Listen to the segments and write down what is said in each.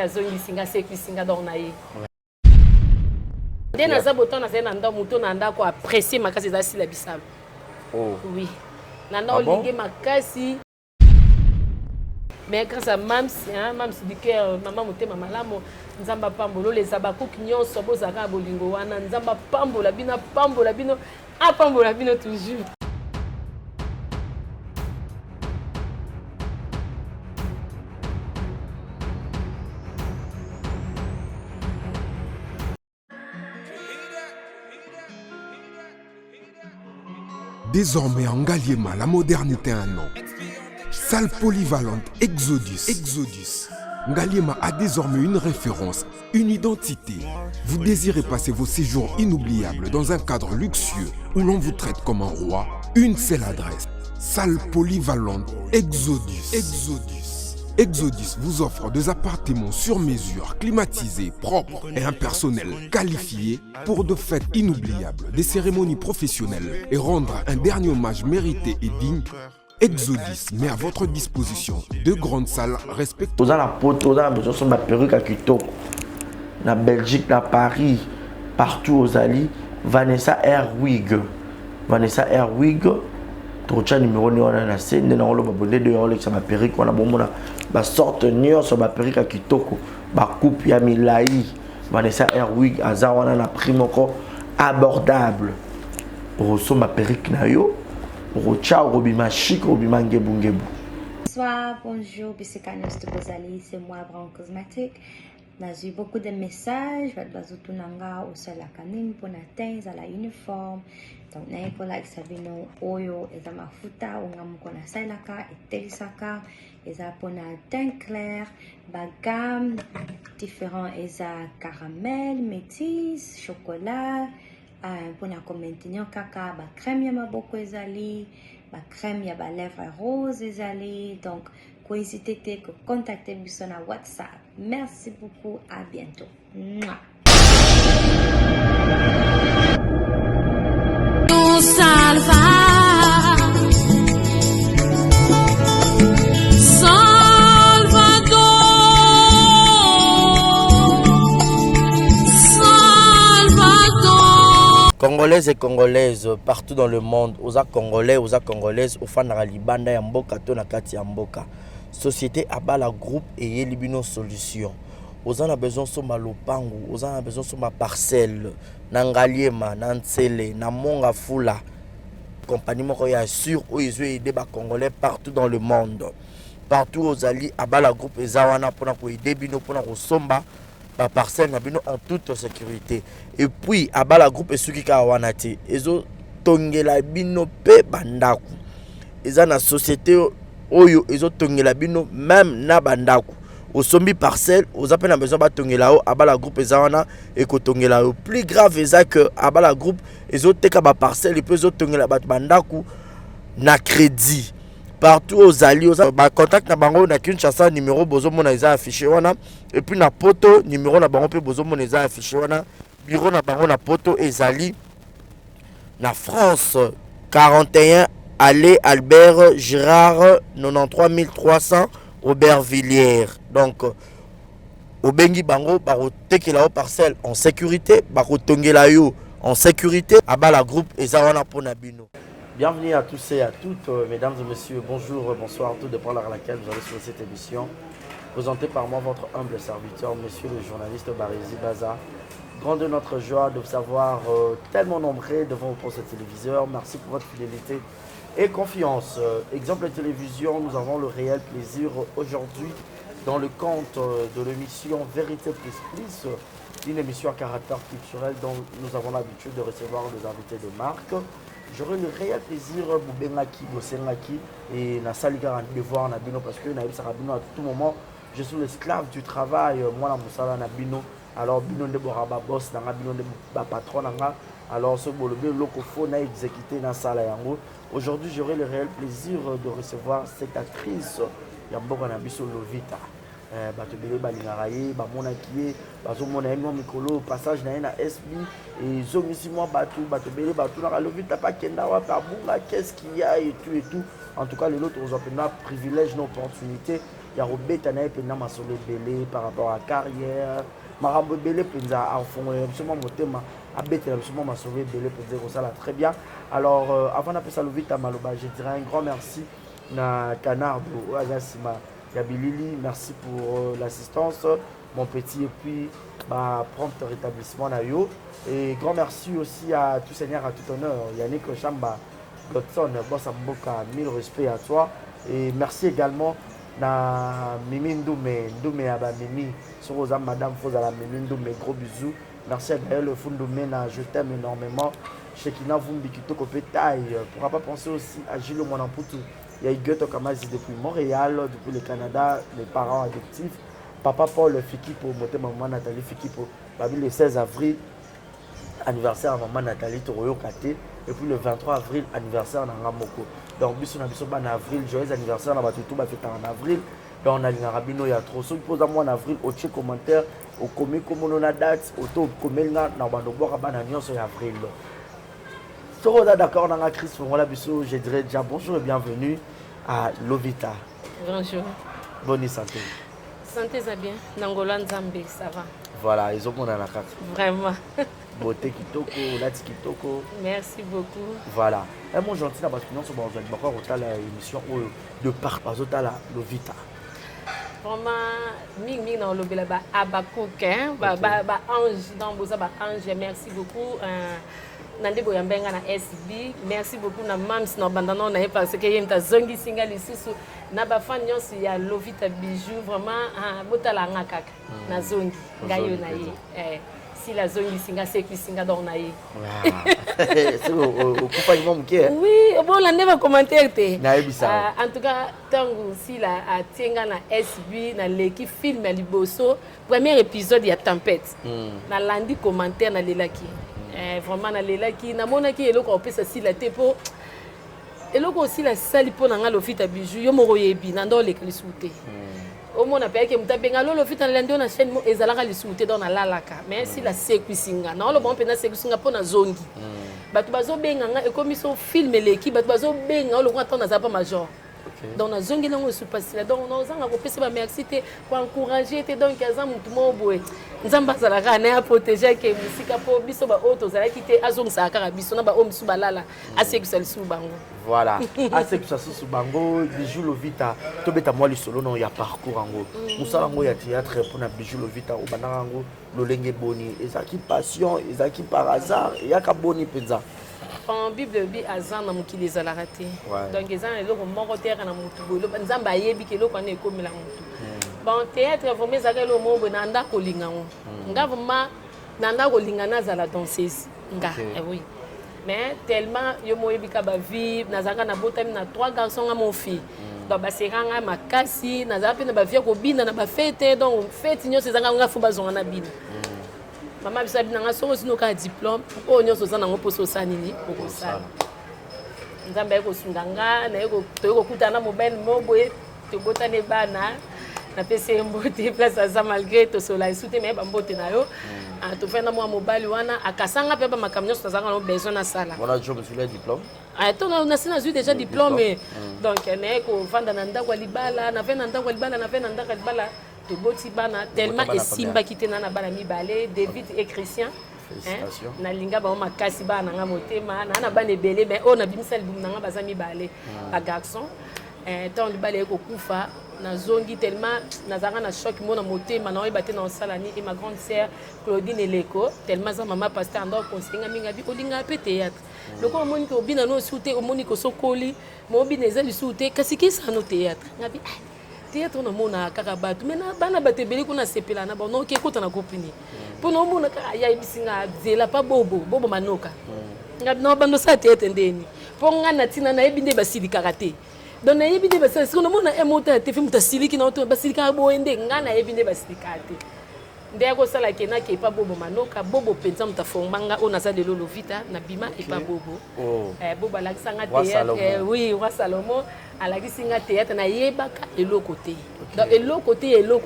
la zone isinga c'est isinga donc na ye dès naza boton naza nanda muto nanda ko apprécier makasi za sila bisaba oui nanda olinge makasi mais grâce à Mams du cœur maman motema malamo nzamba pambolo les abakouk nyonso bozaka bolingo wana nzamba pambola bino apambola bino toujours. Désormais en Ngaliema, la modernité a un nom. Salle polyvalente Exodus. Ngaliema a désormais une référence, une identité. Vous désirez passer vos séjours inoubliables dans un cadre luxueux où l'on vous traite comme un roi? Une seule adresse. Salle polyvalente Exodus. Exodus vous offre des appartements sur mesure, climatisés, propres et un personnel qualifié pour de fêtes inoubliables, des cérémonies professionnelles et rendre un dernier hommage mérité et digne. Exodus met à votre disposition deux grandes salles respectueuses. Vous avez la poteau, vous avez besoin de ma perruque à Kitoko, na Belgique, na Paris, partout aux alliés. Vanessa Airwig. Trocha numéro ni wana na scène na olo babonde de olo ça ma perruque wana bomona ba sorte nion sur ma perruque à Kitoko ba coupe ya milai Vanessa Airwig aza wana na prix moko abordable pour ma perruque na yo pour cha robima chic robima ngebu. Bonsoir, bonjour, Bissekanos de Bozali, c'est moi Brown Cosmétique. J'ai eu beaucoup de messages, Bazutunanga au sol la canine pour atteindre à la uniforme. Donc, n'a pas like Sabino Oyo et à ma futa, on a mon kona sailaka et telisaka, et à pona teint clair, bagam, différents et à caramel, métis, chocolat, pona comme maintenant caca, ba crème yama beaucoup ezali, ba crème yaba lèvres rose ezali, donc, n'hésitez pas à contacter sur WhatsApp. Merci beaucoup, à bientôt. Mouah. Congolaises et Congolaises partout dans le monde, aux Congolais, aux Congolaises, aux fans de Libanda ya mboka to na kati ya mboka. Société Abala Groupe et Yelibino Solution. Aux en a besoin sur ma lopangu, aux en a besoin sur ma parcelle, Nangaliema, Nansele, Namonga Fula. Compagnie moko ya sûr où ils ont aidé les Congolais partout dans le monde. Partout aux alliés Abala Groupe et Zawana pour aider bino pour somba. La parcelle en toute sécurité. Et puis, Abala Groupe et Sukika Wanati, ils ont tongela bino pe bandaku. Ils ont une société oyo, ils ont tongela bino même na bandaku. Au sombi parcelle, aux appels à besoin de tongela o, Abala Groupe et Zawana et que tongela o. Plus grave, c'est que Abala Groupe, ils ont teka ba parcelle, et puis ils ont tongela bandaku na crédit. Partout aux alliés, contact na bango na Kinshasa numéro bozo mona eza affiché wana et puis na poto numéro na bango pe bozo mona eza affiché wana bureau na bango na poto ezali na France 41 allée Albert Girard 93 300 Aubervilliers. Donc au bengi bango bako tekela o parcelle en sécurité, bako tongela yo en sécurité, Abala Groupe eza wana pona bino. Bienvenue à tous et à toutes, mesdames et messieurs, bonjour, bonsoir, tout dépend à laquelle vous allez sur cette émission, présentée par moi, votre humble serviteur, monsieur le journaliste Barizi Baza. Grande notre joie de vous savoir tellement nombreux devant vos postes téléviseurs. Merci pour votre fidélité et confiance. Exemple de télévision, nous avons le réel plaisir aujourd'hui dans le compte de l'émission Vérité Plus, une émission à caractère culturel dont nous avons l'habitude de recevoir des invités de marque. J'aurai le réel plaisir de Bosengaki et na saliga devoir na bino parce que na à tout moment je suis l'esclave du travail moi na musala na bino alors bino de boraba boss na bino de patron na alors ce bolobe lokofo na exécuté na sala yango. Aujourd'hui j'aurai le réel plaisir de recevoir cette actrice ya mboka na biso Lovita. Bato bele balingaka ye bamona ki ye bazomona ye mwa mikolo passage na ye na SB et zongisi mwa bato bele batunaka Lovita pakenda wapi abunga qu'est-ce qu'il y a et tout. En tout cas les autres ont un privilège, une opportunité ya robeta na epena masolo belé par rapport à carrière marambo belé penza en fond absolument motema abetela absolument masolo belé penza ça là très bien. Alors avant d'appeler ça Lovita Maloba, je dirais un grand merci na Canardo Azasima Yabilili, merci pour l'assistance mon petit et puis prompt rétablissement na yo et grand merci aussi à tout seigneur à tout honneur Yannick Chamba Godson Bossa Mboka, mille respect à toi et merci également na Mimi Ndoumé Aba Mimi sur aux madame Fozala Mimi Ndoumé, gros bisous. Merci à Gaël Fundoumé, je t'aime énormément. Shekina Vumbi Kitoko Pétaille, pourra pas penser aussi à Gilles Monamputu. Il y a Huguette Okamazi depuis Montréal, depuis le Canada, les parents adoptifs. Papa Paul Fikipo, maman Nathalie Fikipo, le 16 avril, anniversaire à maman Nathalie Toroyo Kate. Et puis le 23 avril, anniversaire dans Ramoko. Donc, en avril, joyeux anniversaire dans Batutou, en avril. Donc, on a les Rabino, il y a trop. Ceux qui posent à moi en avril, au tché commentaire, au comé, comme on a date, au taux, comme on a dans Bandobo, Rabananion, en avril. Si on est d'accord dans la crise, je dirais déjà bonjour et bienvenue à Lovita. Bonjour. Bonne santé. Santé, ça bien. Nangola Nzambe, ça va. Voilà, ils ont mon la carte. Vraiment. Beauté Kitoko, Lati Kitoko. Merci beaucoup. Voilà. Et mon gentil, parce que nous sommes dans l'émission de part par la Lovita. Vraiment, ming dans le bel Abakouk, ange dans Bosa ange. Merci beaucoup. Nande boyambenga na SB. Merci beaucoup na mams na bandana na parce que yenta zongi singa lisusu na ba fan nyonso ya Lovita Bijou vraiment botala ngakaka na zongi ngayo na ye si la zongi singa sekwi singa don na ye c'est au compagnon mke oui bon la neva commentaire te na en tout cas tangu si la atenga na SB na leki film ya liboso premier épisode ya tempête na landi commentaire na lelaki vraiment na lelaki na monaki eloko opesa si la tepo eloko aussi la sali po na Lovita Bijou yo moko yebi na ndo leki lisute au mona pe ke mutabenga lo Lovita na landi na chaîne mo ezalaka lisute dans na lalaka mais si la sekwisinga na lo bon pe na sekwisinga po na zongi batu bazo benga nga ekomiso film leki batu bazo benga lo kwa tona za pa major donc na zongi nango supasila donc na ozanga ko pesa ba merci te ko encourager te donc aza mutu mo boye nzamba zala ka na protéger ke musika po biso ba auto zala ki te azongisa ka biso na ba omisu balala asekisa lisu bango voilà asekisa lisu bango Bijou Lovita to beta moi lisolo non ya parcours ango musala ngo ya théâtre pour na Bijou Lovita o bananga ngo lolenge boni ezaki passion ezaki par hasard ya ka boni penza en Bible bi azan na mukili ezalaka te donc ezan eloko moko terre na mutu boye nzamba ayebi ke eloko wana ekomela mutu bon théâtre vraiment ezalaka eloko moko boye na ndako kolinga ngo nga vraiment na ndako kolinga nazala danseuse nga oui mais tellement yo moyebi ka ba vie nazalaka na botami na 3 garçons nga mon fille donc baseranga makasi nazala pe na ba vie kobina na ba fête donc fête nyonso ezanga nga fu bazonga na bina maman biso abinanga soko sino ka diplôme o nyonso za nango poso sanini okosala nzambe ekosunga nga na ekokutana mobile moboye tobotane bana na pese mbote place aza malgré tosola esute me bambote na yo tofanda mwa mobali wana akasanga pe ba makambo nyonso tozanga no besoin na sala wana jo monsieur diplôme na sina zui déjà diplôme donc na ekofanda na ndako ya libala na ve na ndako ya libala na ve na ndako ya libala toboti bana tellement esimba kitena na bana mibale David et Christian na linga ba makasi bana nga motema na bana ebele mais on a bimisa album nanga baza mibale ba garçon tant libale ko kufa na zongi tellement nazanga na choc mona motema na oyeba te na salani et ma grande sœur Claudine Eleko tellement za mama pasteur ndo conseiller minga bi olinga pe théâtre loko moni ko bina no sute o moni ko sokoli mo bina ezali sute kasi kisa no théâtre ngabi théâtre na mona kaka batu mena bana batebeli kuna sepela na bono ke kota na kopini pour no mona ka ya ibisinga zela pa bobo manoka ngabi no bando sa théâtre ndeni pour ngana tina na ebinde basili karate donc na ebinde basili siko no mona emota te fi mutasiliki na oto basili ka boende ngana ebinde basili karate ndeko sala ke na ke pa bobo manoka bobo penza mutafombanga ona za de Lovita na bima e pa bobo bobo alakisanga théâtre oui wa Salomo alakisinga théâtre na yebaka eloko te donc eloko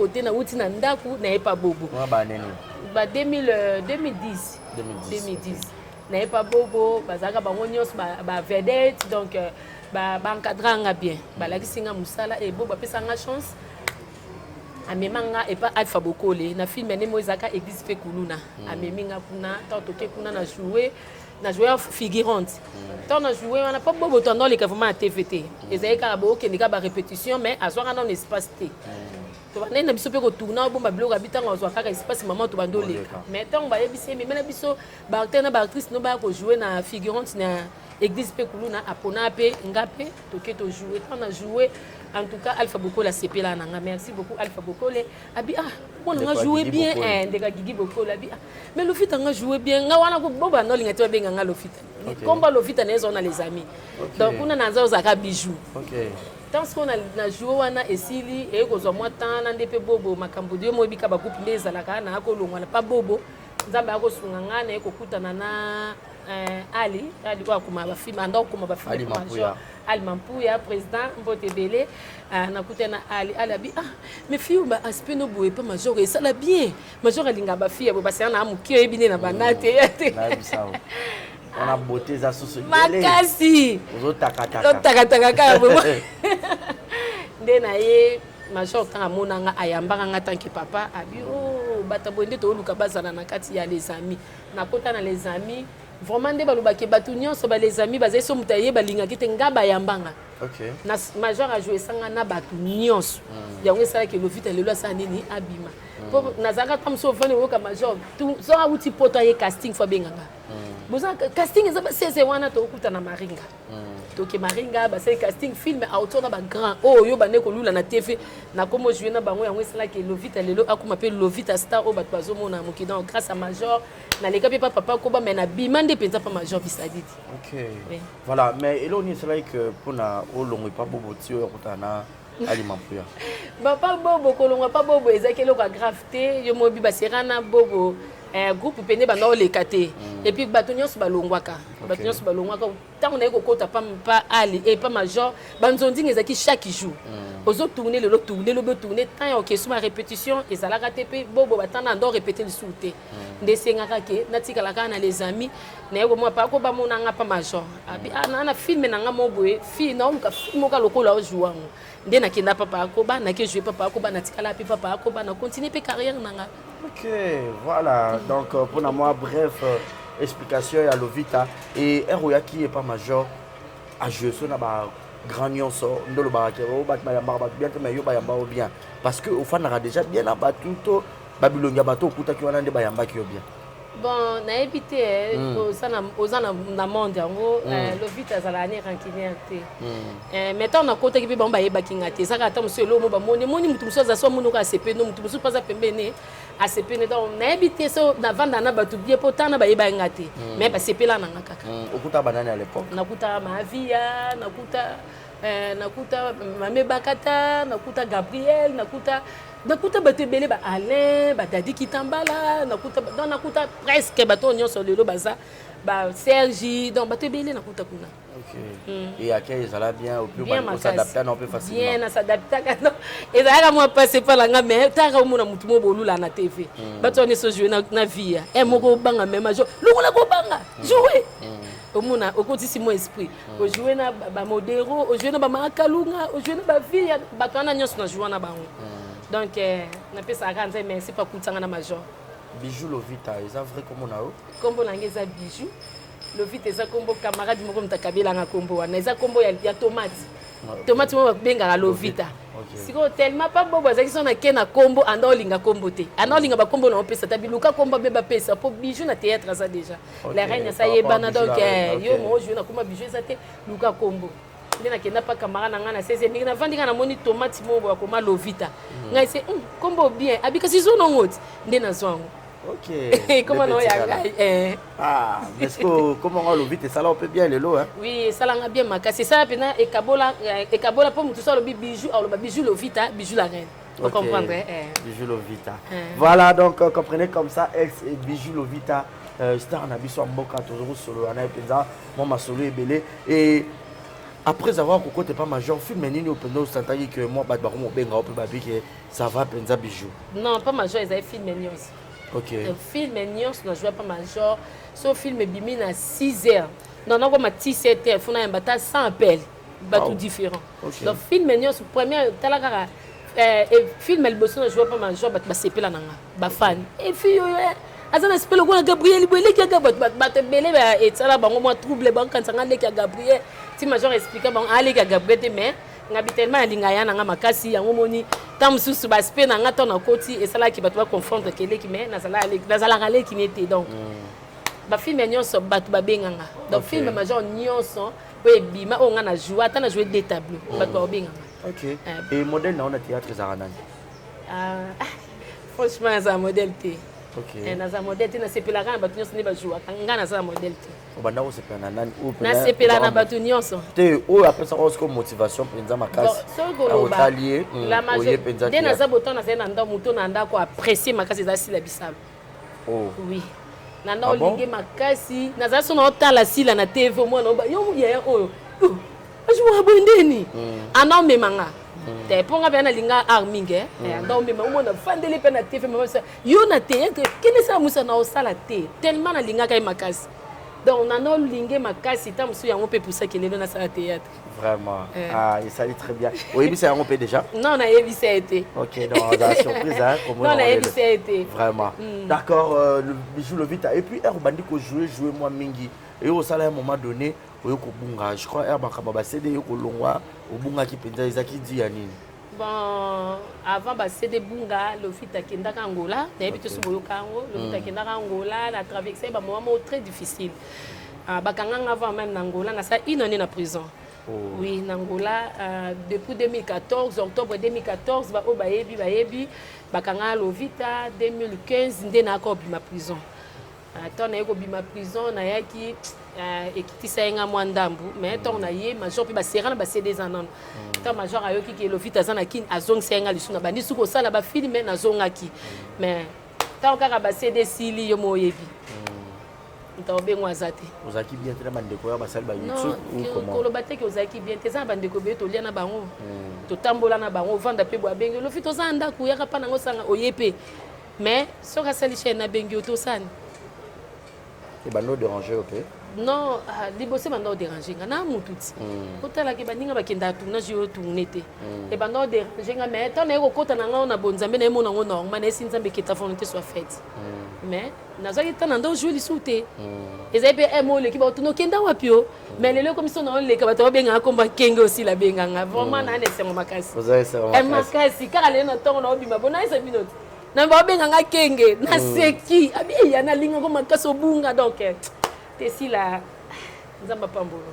te na wuti na ndaku na epa bobo ba 2010 na epa bobo bazaka bango nyos ba vedette donc ba encadranga bien balakisinga musala et bobo apesanga chance amemanga et pas Alpha Bokole na film ene moizaka église pe kuluna ameminga kuna tant toke kuna na jouer figurante tant na jouer on a pas bobo tendant les vraiment à TVT ezai ka bo ke ndika ba répétition mais azwaka na espace T to ba na biso pe ko tourna bo ba bloga bitanga azwaka ka espace maman to bando leka mais tant ba yebisi mais na biso ba acteur na ba actrice no ba ko jouer na figurante na église pe kuluna apona pe ngape toke to jouer tant na jouer. En tout cas, Alpha Bokole a CP là, merci beaucoup Alpha Bokole. Abi on a joué bien, ndeka Gigi Bokole abi mais le fit on a joué bien. Nga wana ko boba no linga to benga nga le fit. Combat le fit na on a les amis. Donc on a naza ozaka bijou. OK. Tant qu'on a joué wana esili et ko zo moi temps na ndepe bobo makambo dio mo bika ba coupe ndeza la kana ko longwa pas bobo. Nzamba ko sunga na ko kutana na Ali kwa kuma ba film ando kuma ba film Ali Mampuya président Mbotebele nakuta na Ali abi mais fille ba aspect no boye pas major et ça la bien major alinga ba fille ba c'est na amukio ebine na banate on a beauté za sous makasi taka ka ndena ye major tanga monanga ayambanga nga tant que papa abi bata bonde to luka bazana na kati ya les amis nakota na les amis vraiment nde balobaki bato nyonso ba les amis bazali so mutaye balingaki te nga bayambanga. OK. Na major a joué sanga na bato nyonso. Yango esala ke Lovita lelo asa nini abima. Po nazaka tam so vane woka major tout so a uti poto ye casting fo benganga. Boza casting ezaba sese wana to okuta na Maringa. To ke Maringa ba c'est casting film auto na ba grand yo ba ne ko lula na TV na komo jouer na bango yango esala ke Lovita lelo akuma pe Lovita star o bato bazomona mokidon grâce à major na leka pe papa ko ba mena bimande penza pa major bisaditi. OK. Oui. Voilà, mais eloni c'est là que pour na o longo pas bobo tio kutana Ali Mampuya. Ba pas bobo ko longo pas bobo ezakelo ka gravité yo mobi ba serana bobo groupe pene ba no lekate et puis bato nyonso balongwaka bato nyonso balongwaka tant on a ko kota pas Ali et pas major banzonding ezaki chaque jour ozo tourner le tourner tant OK sur ma répétition et ça la ratepe bobo batana ndo répéter le souté ndesengaka ke natika la kana les amis na yego moi pas ko ba monanga pas major abi na film na nga moboe fi na umuka film ka lokola o jouer nde na kenda papa ko ba na ke jouer papa ko ba natika la papa ko ba na continuer pe carrière nanga. OK, voilà. Donc, pour moi, bref, explication à Lovita. Et Eroyaki n'est pas major à jouer sur la grand nyonso, ndolo barakero, bien. Parce que au fond, on a déjà bien abattu tout Babylone bateau, kuta ki wana nde bayamba ki bien. Bon, na évité aux na monde yango Lovita zalani rankinière te. Maintenant na kota ki ba yeba kingate. Saka ta monsieur lo mo ba moni mutu muso za so muno ka CP no mutu muso pas pembene a CP ne donc na évité so na vanda na batu bien potana ba yeba ngate. Mais ba CP la na kaka. Okuta banane à l'époque. Nakuta Mavia, nakuta Mame Bakata, nakuta Gabriel, nakuta batebele ba Alain ba Dadi Kitambala nakuta presque bato nyonso lelo baza ba Sergi donc batebele nakuta kuna. OK. Et à quel ça bien au plus on s'adapter non plus facilement. Bien s'adapter non et ça moi passer par la mais tanga umuna mutu mo bolula na TV bato ne so jouer na vie moko banga même jo lungula ko banga jouer omuna okotisi mo esprit o jouer na ba modero o jouer na ba makalunga o jouer na ba vie bato na nyonso na jouer na bango. Donc, on appelle ça mais c'est pas coûtant na major. Bijou Lovita, c'est vrai comme on a. Combo nangeza bijou. Lovita c'est combo camarade moko mtakabela nga combo wana. Eza combo ya tomate. Tomate mo benga la Lovita. Siko tellement pas bobo za kiso na kena combo anda olinga combo te. Anda olinga ba combo na opesa tabiluka combo beba pesa pour bijou na théâtre ça déjà. La reine ça yebana donc yo mo jouer na kuma bijou ça te luka combo. Ndena kenda pa camarade na nga na 16e mingi na vandika na moni tomate mo ba koma Lovita. Ngai c'est combo bien abika sizo no ngoti ndena zwango. OK. Comment on y a mais comment on Lovita ça là on peut bien le lot hein. Oui, ça là bien makasi ça pena et kabola pour tout ça le bijou alors ba bijou Lovita, bijou la reine. Vous comprendrez Bijou Lovita. Voilà donc comprenez comme ça ex et bijou Lovita star na biso mboka toujours solo ana penza moi ma solo ebele et après avoir côté pas major film nini au pendo santaki que moi ba ko mo benga ope ba que ça va penza bijou. Non, pas major, ils avaient film nyons. OK. Film nyons na jouer pas major, so film bimi na 6h. Non non comme à 17h, faut na mbata sans appel, ba tout différent. Donc film nyons première talaka film liboso na jouer pas major ba sepela nanga ba fan et puis azana sepela ko na Gabriel Boele ki ba te belé ba etala bango moi trouble ba kan sanga leki Gabriel ti major expliquer bango ale ki Gabriel te mais ngabi tellement alinga ya nanga makasi yango moni tam susu ba spé nanga ton na koti et sala ki ba to confondre keleki mais nazala galeki nete donc ba film nyonso batu ba benganga donc film major nyonso oui bima on a joué attends na jouer des tableaux batu ba benganga. OK. Et modèle na on a théâtre zaranani. Franchement ça modèle té. OK. Et na za modèle té na sepela kana batu nyonso ne ba jouer nga na za modèle té. Obanda ko sepela nani ou na sepela na batu nyonso. Té ou après ça comme motivation penza makasi. Au talier la majorité dès na za boton na za na ndo muto na ndako apprécier makasi za sila bisalo. Oh. Oui. Nana olinge makasi naza so na otala sila na TV mwana oba yo ya oyo ajwa bondeni ana memanga te ponga bana linga arminge anda mema mwana fandeli pe na TV mama yo na te kene sa musa na osala te tellement na linga kai makasi donc nana olinge makasi ta musu yango pe pour ça que lelo na sala théâtre vraiment il s'allait très bien oui mais c'est un peu déjà non na yebi ça été OK donc la surprise hein comment non na yebi ça été vraiment d'accord le bijou le vite et puis bandi ko jouer moi mingi et au salaire à un moment donné oyoko bunga je crois bakaba ba CD yoko longwa obunga ki penza ezaki di ya nini bon avant ba CD bunga le vite akendaka Angola na yebi to so boyoka ngo le vite akendaka Angola la traverser ba moment très difficile bakanganga avant même na Angola na sa une année na prison. Oh. Oui, Nangola, depuis 2014, octobre 2014, bayebi, bakanga Lovita, 2015, ndena ko bima prison. Tant na ko bima prison na yaki ekitisa nga mwandambu, mais tant na ye major pe ba serana ba CD zanan. Tant major ayoki ke Lovita zana kin azong senga lisuna bandi suko sala ba filme na zongaki. Mais tant ka ba CD sili yo moyebi. Ntaobengo azate ozaki bien tena bandeko ya basali ba YouTube ou comment ko lobate ke ozaki bien teza bandeko be to lia na bango to tambola na bango vanda pe bwa bengi lo fito za ndako ya ka pana ngo sanga oyepe mais soka sali chaîne na bengi to sani et bando déranger OK non libosse bando déranger nga na mututi kotala ke baninga bakenda tuna jio tunete et bando déranger nga mais tant na ko kota na nga na bonzambe na mona ngo normal na sinzambe ke ta volonté soit faite mais nazaki tana ndo jouer lisute ezabe emo le ki ba tuno kenda wapio mais lelo comme ça on le ka ba benga komba kenge aussi la benga vraiment na ne sema makasi makasi kaka le na tongo na obima bona isa minute na ba benga nga kenge na seki abi ya na linga ko makasi obunga donc te si la nzamba pambolo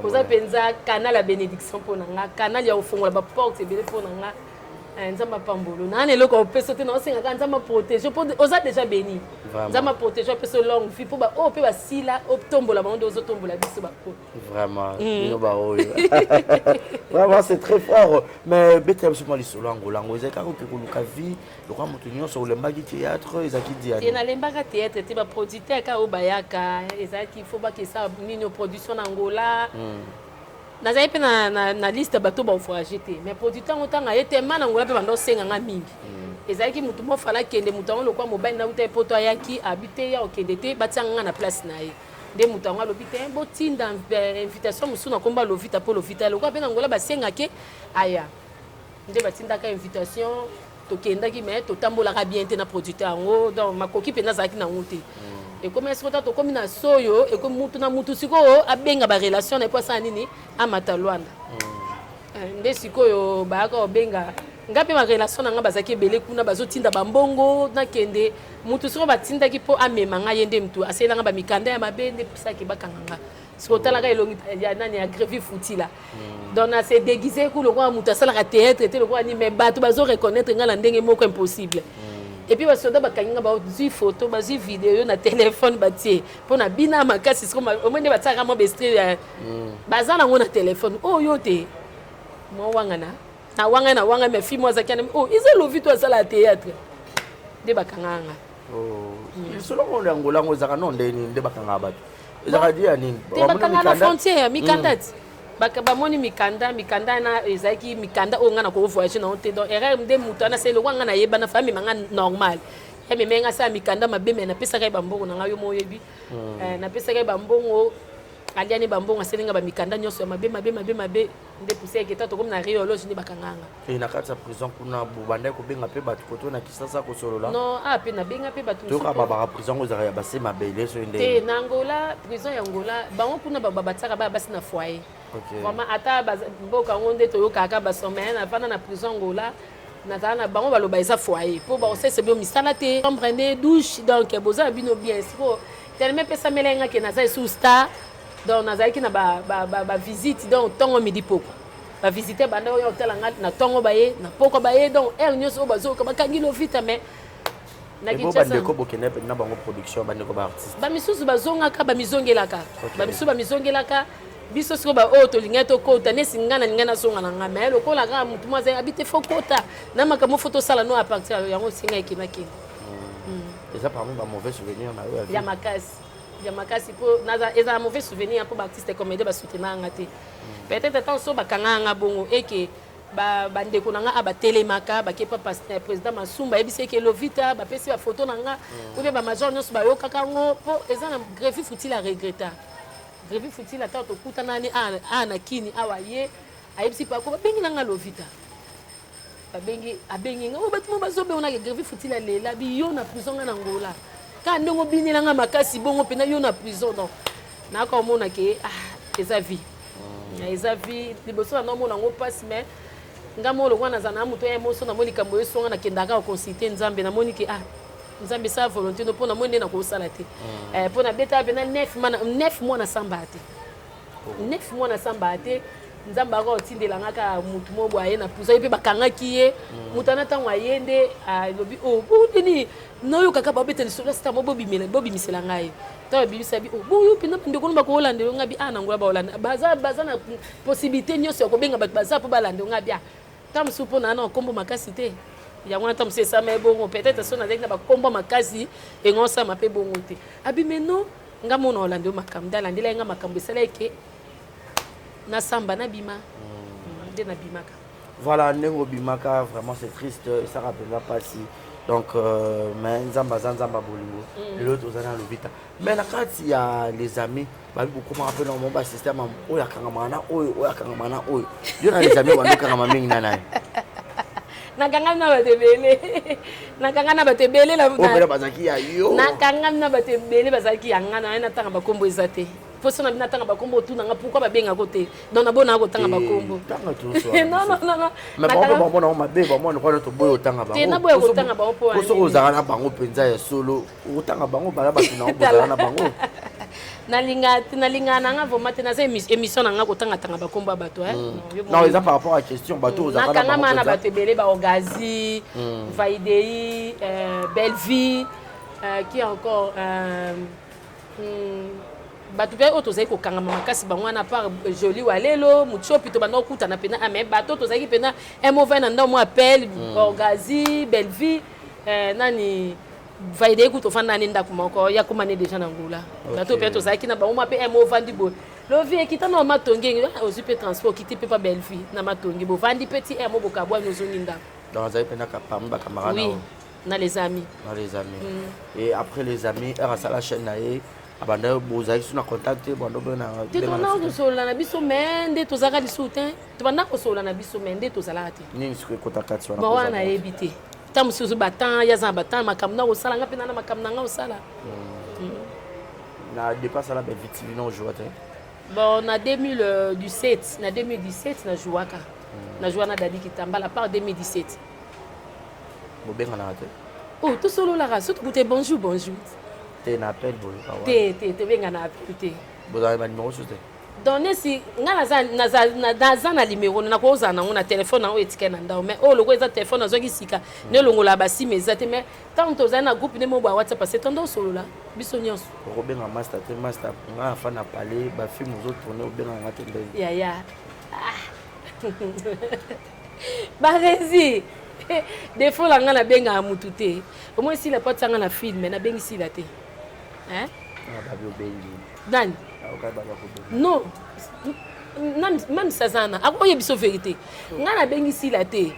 oza penza canal la bénédiction pona nga canal ya ofongola ba porte ebele pona nga nzamba pambolo na ne loko peso te na osenga ka nzamba protéger oza déjà béni nzamba protéger peso longue vie po ba o pe ba sila otombola bango ozo tombola biso ba ko vraiment no ba oyo vraiment c'est très fort mais betem suma lisolo Angola ngo ezaka ko kuluka vie le roi motunyo so le mbaki théâtre ezaki diani et na lembaka théâtre te ba producteur ka o bayaka ezaki il faut ba que ça nino production na Angola nazali pe na liste bato ba forager te mais producteur otanga ye tellement na Angola pe bando senga nga mingi ezalaki mutu mo fala kende mutu ngo lokwa mobile na uta poto ayaki habiter ya okende te batanga na place na ye de mutu ngo lobite bo tinda invitation musuna komba Lovita po Lovita lokwa pe na Angola basenga ke aya nde batinda ka invitation to kenda ki mais to tambola ka bien te na producteur ngo donc makoki pe na zaki na ngote et comme est-ce que tu comme na soyo et comme mutu na mutu siko abenga ba relation na posa nini amata Luanda nde sikoyo ba ka obenga ngape ma relation nga bazaki belé kuna bazotinda bambongo na kende mutu siko batinda ki po amema nga yende mtu asela nga ba mikanda ya mabende pisaki bakanga siko tala ka elongi ya nani ya grevi futila donc na se déguiser ku lokwa mutu asala ka théâtre te lokwa ni mais bato bazo reconnaître nga la ndenge moko impossible. Et puis basoda bakanga ba zi photo ba zi vidéo na téléphone batie pona bina makasi siko au moins bataka mo bestre bazana ngona téléphone oh yote mo wangana na wanga me fi mo zakana oh izo Lovito asala théâtre de bakanga oh solo ko Angola ngo zaka non de bakanga bato zaka dia nini de bakanga na frontière mikandati bakaba moni mikanda na ezaki mikanda o ngana ko voyage na onte donc erreur de mutana c'est le wanga na yeba na famille manga normal ya memenga sa mikanda mabeme na pesa kai bambongo na ngayo moyebi na pesa kai bambongo aliani bambongo aselinga bamikanda nyonso ya mabe nde poussé ke tato comme na rhéologie ni bakanganga et na kati ya prison kuna bobanda kobenga mpe bato koto na Kinshasa kosolola non pe na benga pe bato toka babaka prison ozaka ya base mabele so nde te na Angola prison ya Angola bango kuna babataka basi na foyer vraiment ata mboka ngo nde toyokaka basomene na pana na prison Angola nazala na bango baloba eza foyer po baosese bio misala te chambre ne douche donc boza bino bien siko tellement pesa melenga ke naza sous star donc nazalaki na ba visite donc tongo midi poko ba visiter banda oyo hotel ngati na tongo baye na poko baye donc er nyonso bazoka bakangi lovita mais na Kinshasa bandeko bokene na bango production bandeko ba artiste ba misusu bazongaka ba mizongelaka ba misusu ba mizongelaka biso siko ba oyo tolingai tokota nesi ngana lingana songa na nga mais lokola kaka mutu mwa azali habite fo kota na makambo fo tosala no a partir yango singa ekinakini eza parmi ba mauvais souvenir na yo ya makasi po eza mauvais souvenir po ba artiste comédie ba soutenir nga te peut-être tant so bakanga nga bongo eke bandeko na nga abatelemaka bakepa président Masumba yebisi eke lovita bapesi ba photo na nga ou bien ba major nyonso bayokaka ngo po eza na greffi futile a regretta greffi futile ata tokuta nani ana kini awa ye ayebisi pako babengi na nga lovita abengi nga bato mo bazobe onake greffi futile alela biyo na prison nga na Angola ka ndongo binela nga makasi bongo pena yo na prison donc nakomona ke eza vie eza vie liboso na nomona ngo passe mais ngamo lo wana zana muto ya emoso na moni kambo yeso na kendaka ko consulter nzambe na moni ke nzambe sa volonté no pona moni na ko sala te pona beta bena 9 mois na samba te 9 mois na samba te nzambe ako tindela ngaka mutu mo bwaye na pusa pe bakangaki ye mutana tango ayende lobi dini noyo kaka babeta lisolo sta mo bobi misela ngai to bibisa bi boyo pina ndeko no bako Hollande ngabi na ngola ba Hollande baza na possibilité nyonso ko benga baza po balande ngabi tam supo na kombo makasi te ya mwana tam se sama bongo peut-être so na zeki na ba kombo makasi e ngosa mape bongo te abi meno ngamo na Hollande makamda landela nga makambo sala eke na samba na bima de na bimaka voilà nengo bimaka vraiment c'est triste ça rappellera pas si donc mais nzamba bolingo l'autre ozana lovita mais na kati ya les amis ba beaucoup ma rappelle mon ba système oyo akangamana oyo akangamana oyo yo na les amis wando kangama mingi na nani nakanga na batebele la o bazaki ya yo nakanga na batebele bazaki yanga na tanga bakombo ezate poso na bina tanga bakombo tu na pourquoi babenga kote donc na bona ko tanga bakombo tanga tu so non mais bon na mabe ba mo ko to boyo tanga bango na boyo ko tanga bango po poso ko zana bango penza ya solo ko tanga bango bala ba na ko zana bango nalinga nanga vomate na émission nanga ko tanga bakombo bato non ils ont par rapport à question bato ozaka na kanga mana batebele ba Ogazi Vaidei Belleville qui encore bato pe otozaki kokangama makasi bango wana par joli walelo muchopi to bana okutana pena mais bato tozaki pena M20 na ndo mo appel Ogazi Belleville nani vaide kuto fanda ni ndako moko ya kumane déjà na Angola bato pe tozaki na bango pe M20 ndi bo lo vie kita na matongi ozupe transport kiti pe pa Belleville na matongi bo vandi petit M bokabwa nozongi ndako dans za pena ka pamba camarade oui na les amis et après les amis era sala chaîne na ye abanda bozaki suna contacter bando bena tona ko sola na biso mende tozaka di soutien to banda ko sola na biso mende tozala te nini siko contacter sona ba wana ebité tam susu batan ya za batan makamna ko sala ngapena na makamna nga osala na dépasse la victime non jouer te bon na 2017 na jouaka na jouana dadi kitambala par 2017 bobenga na te tout solo la race tout goûter bonjour te na appel bon te benga na appel te vous avez un numéro sur te donc si nga naza na numéro na ko uzana ngona téléphone na o etike na ndao mais o loko eza téléphone na zoki sika ne longola ba si mezate mais tant to za na groupe ne mo ba WhatsApp parce que tondo solo la biso nyonso ko benga master nga fa na parler ba film zo tourner o benga ngate ndenge ya ba rezi des fois la nga na benga mutu te au moins si la porte nga na film na bengi si la te hein ba bi obengi dan non même sazana akoye biso vérité nga na bengi si la te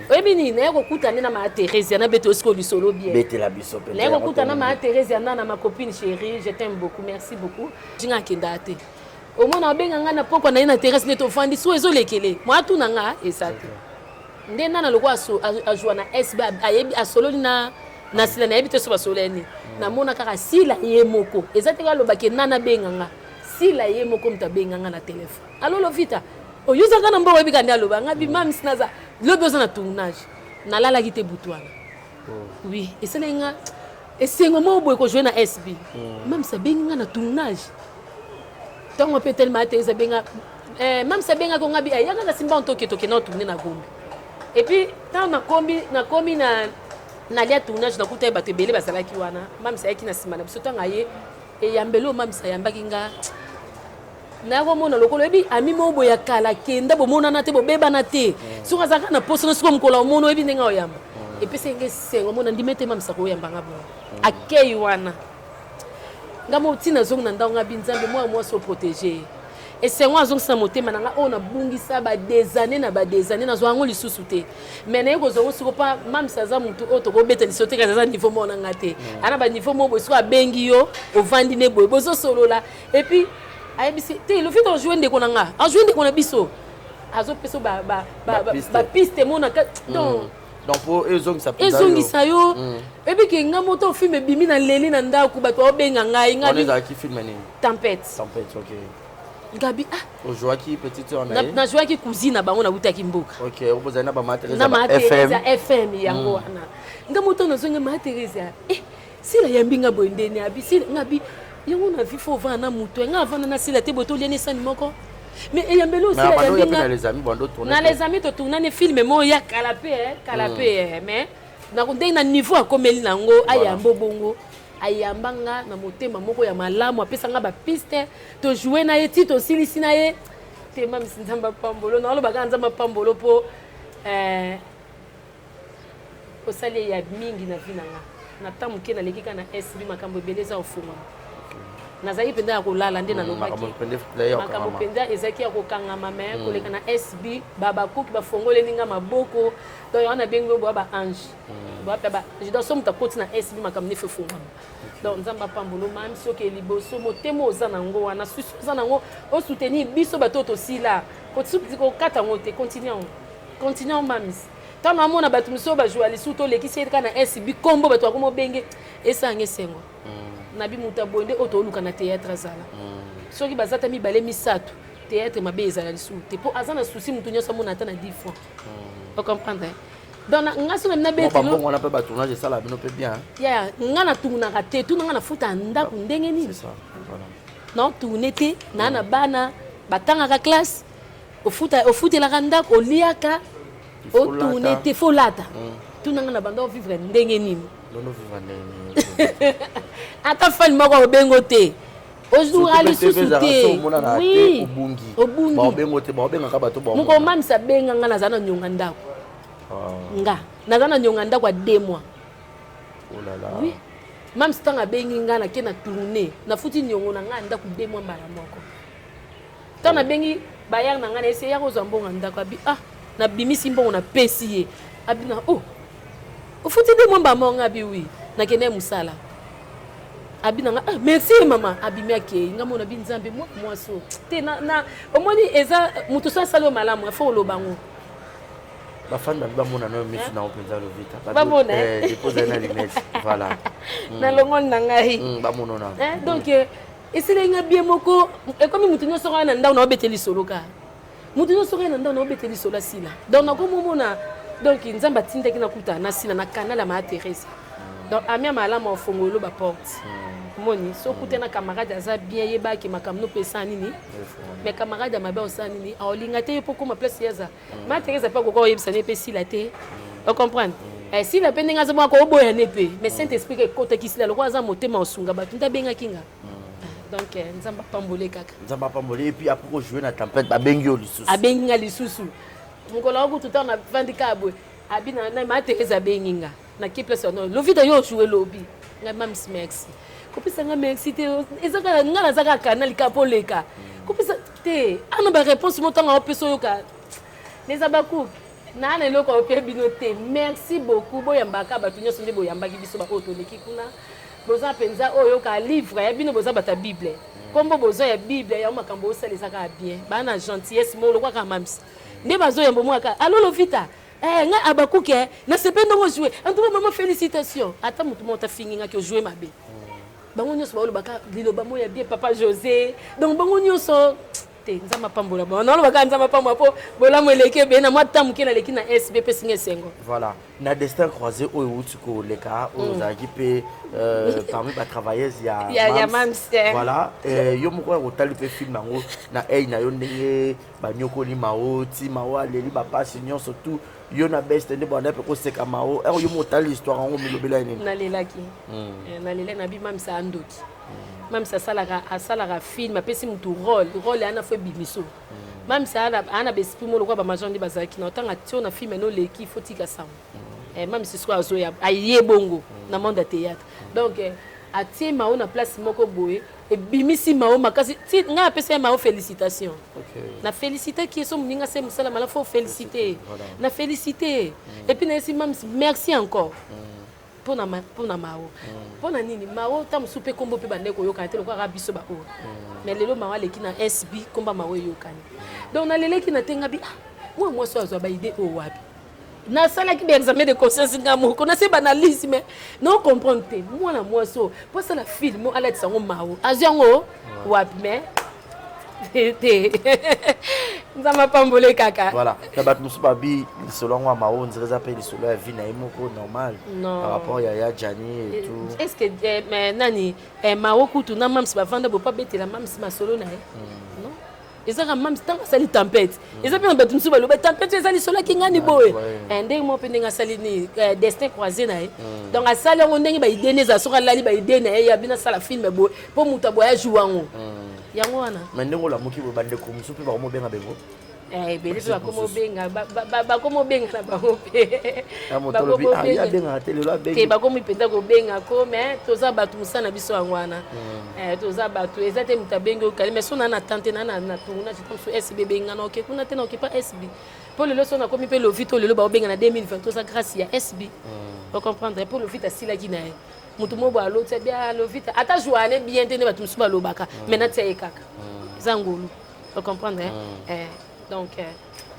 oyebi nini na ko kutana na ma Thérèse na beto siko lisolo bien bete la biso pe na ko kutana na ma Thérèse na ma copine chérie je t'aime beaucoup merci beaucoup jinga kenda te au moins benga nga na poko na ina terrasse ne to fandi so ezolekele moi tout nanga esate ndena na lokwa a jouer na SB ayebi a solo na sila na yebi te so ba soleni na mona kaka sila ye moko ezate ka lobake nana benga nga sila ye moko mta benga nga na téléphone alors lo vita o yuza kana mbo webi kandi aloba nga bi mam sinaza lo besoin na tournage na lala kite butwana oui et ça nga et c'est moi boy ko jouer na SB même ça benga na tournage donc on peut tellement te ça benga même ça benga ko ngabi ayaka ka simba ontoke toke na tourner na gombi et puis tant na kombi na lia tournage na kuta ba te belé ba sala ki wana même ça yaki na simana biso tanga ye et yambelo même ça yambaki nga na ko mona lokolo ebi ami mo boya kala kenda bo mona na te bo beba na te so ka na poso na so mkola mono ebi ndenga oyamba et puis c'est sengo mona ndimete même ça ko yamba ngabo akei wana ngamo tina zongo na ndanga binzambe moi so protéger et c'est moi zongo sa motema nanga on a bungisa ba des années na zo ngo lisusu te mais na yeko zongo siko pa mam saza mutu oto ko beta lisote ka za niveau mona ngate ana ba niveau mo bo so abengi yo o vandi ne boy bozo solo là et puis ayebisi te le fait de jouer ndeko nanga en jouer ndeko na biso azo peso ba piste mona donc pour ezongi ça ezongi sayo et puis que nga moto film bimi na leli na ndako bato obenga ngai nga on est dans qui film nini tempête OK Gabi o joie qui petite on na joie qui cousine na bango na butaki mboka OK o boza na ba matériel FM yango wana nga moto na zonga matériel si la yambinga boendeni abi si ngabi yango na vifo vana muto nga vana na sila te boto liene sani moko mais yambelo si la yambinga les amis bando tourner na les amis to tourner ne film mo ya calapé mais na kundai na niveau akomeli nango ayambo bongo ayambanga na motema moko ya malamu apesa nga ba piste to jouer na ye ti to silisi na ye te mam sinzamba pambolo na lo baka nzamba pambolo po osali ya mingi na vina nga na tamuke na lekika na SB makambo beleza ofunga nazali penda ya kolala nde na lobaki makambo penda ezaki ya kokangama me koleka na SB baba kuki ba fongole ninga maboko donc on a bien go ba ange ba je dois somta koti na SB makambo ne fefunga donc nzamba pambolo mam soki liboso motemo ozana ngo wana susu ozana ngo o soutenir biso batoto sila kotsuki ko kata ngote continuons mamis tant na mona batu miso ba jouer lisu to lekisi kana SB kombo batu akomo benge esange sengo nabi muta bonde oto luka na théâtre azala soki bazata mibale misato théâtre mabe ezala lisu te po azana souci mutu nyoso mona ata na 10 francs vous comprenez donc nga so na bete lo on appelle ba tournage ça la bino peut bien ya nga na tuna ka te tuna nga na futa ndako ndenge nini c'est ça voilà non tourner te na bana batanga ka classe au futa la ndako oliaka o tourner te folata tuna nga na banda vivre ndenge nini lono vivre ndenge ata fali moko obengo te ojour ali susute oui obungi ba obengo te ba obenga ka bato ba moko mamisa benga nga nazana nyonga ndako nga nazana nyonga ndako a 2 mois oh là là oui mamisa tanga bengi nga na ke na tourner na futi nyongo na nga ndako 2 mois mbala moko tana bengi bayar na nga na essayer ko zambonga ndako abi na bimisi mbongo na pesi ye abi na o futi 2 mois mbala moko abi oui na kene musala abina nga merci maman abimi akei nga mona binzambe moi so te na omoni eza mutu sa salo malamu afo lobango ba fan ba mona no misi na openza lo vita ba mona dépose na linette voilà na longol na ngai ba mona na donc esele nga bien moko e comme mutu nyoso na ndaw na obeteli solo ka mutu nyoso na ndaw na obeteli solo sila donc na komo mona donc nzamba tindeki na kuta na sila na kanala ma Teresa donc amia malamu ofongolo ba porte moni so kutena camarade aza bien yeba ki makamno pesa nini mais camarade mabe osani nini aolinga te poko ma place yaza ma Teresa pa kokko yebisa ne pesi la te on comprendre si la peine ngaza ko oboya ne pe mais Saint Esprit ke kota kisila lokwa aza motema osunga batu nda benga kinga donc nzamba pambole kaka nzamba pambole et puis après jouer na tempête ba bengi lisusu abenga lisusu mukolo ko tout na vandika abwe abina na ma Teresa benginga na ki place no lo vida yo jouer lobby nga mam merci kopisa nga merci te ezaka nga na zaka kanali kapoleka kopisa te ana ba réponse motanga opeso yoka neza baku na na loko ope bino te merci beaucoup boyambaka batu nyoso nde boyambaki biso ba oto leki kuna boza penza oyo ka livre ya bino boza bata bible kombo bozo ya bible ya makambo osalesaka bien bana gentillesse mo lokwa ka mamsi nde bazo yambo mwaka alo Lovita nga abakuke na sepe ndongo jouer en tout cas maman félicitations ata mutu mota finginga ki jouer mabe bango nyonso ba olobaka liloba mo ya bien papa José donc bango nyonso te nzama pambola ba na olobaka nzama pambola po bola mo eleke be na mwata mukela leki na SBP singe sengo voilà na destin croisé oyo utuko leka oyo zaki pe parmi ba travailleuses ya Mams voilà yo moko ya kotali pe film yango na na yo ndenge banyokoli mao ti mao aleli ba pasi nyonso tout yo na best nde bwana pe ko seka mao yo motali histoire yango milobela nini na lelaki na lele na bi Mams andoki Mams asalaka film apesi mutu rôle ana fo bimiso Mams ana besprit mo lokwa ba major ndi bazaki na otanga tio na film no leki fotika sango Mams siko azoya aye bongo na monde théâtre donc atie mao na place moko boye et bimisi mao makasi ti nga apesa mao félicitations na féliciter qui sont ninga se musala mala faut féliciter na féliciter et puis na si Mams merci encore pour na mao pour na nini mao tam soupe kombo pe bande ko yokana te lokwa rabiso ba o mais lelo mao leki na SB komba mao yokani donc na leleki na tenga bi moi so azwa ba idée o wapi na sala ki examen de conscience ngamu ko na se banalise mais non comprendre te moi so pour ça la film mo ala tsango mao azango wapi mais nzama pambole kaka voilà na bat musu babi lisolo ngwa mao nzireza pe lisolo ya vie na imoko normal par rapport ya Jani et tout est-ce que mais nani mao kutu na Mams ba vanda bo pa betela Mams masolo na non ezaka Mams tanga sali tempête ezaka na bat musu ba lo tempête ezali solo ki ngani boye ndenge mo pe ndenge sali ni destin croisé na donc asali ngo ndenge ba idene za soka lali ba idene ya bina sala film bo po muta boya jouango yango wana mendengo la muki bo bande ko musu pe ba mo benga bengo bele ba komo benga ba komo benga na bango pe ba komo benga benga tele lo benga te ba komo ipenda ko benga ko mais toza batu musana biso yango wana toza batu ezate mutabenga o kali mais sona na tante na tunguna ti so SB benga na ok kuna te na ok pas SB pour le leçon na komi pe Lovita le ba benga na 2020 toza grâce ya SB vous comprendre pour Lovita sila kina mutu mo ba lo te bien Lovita ata joane bien tene batu musuba lo baka mais na tie kaka zangolu vous comprendre donc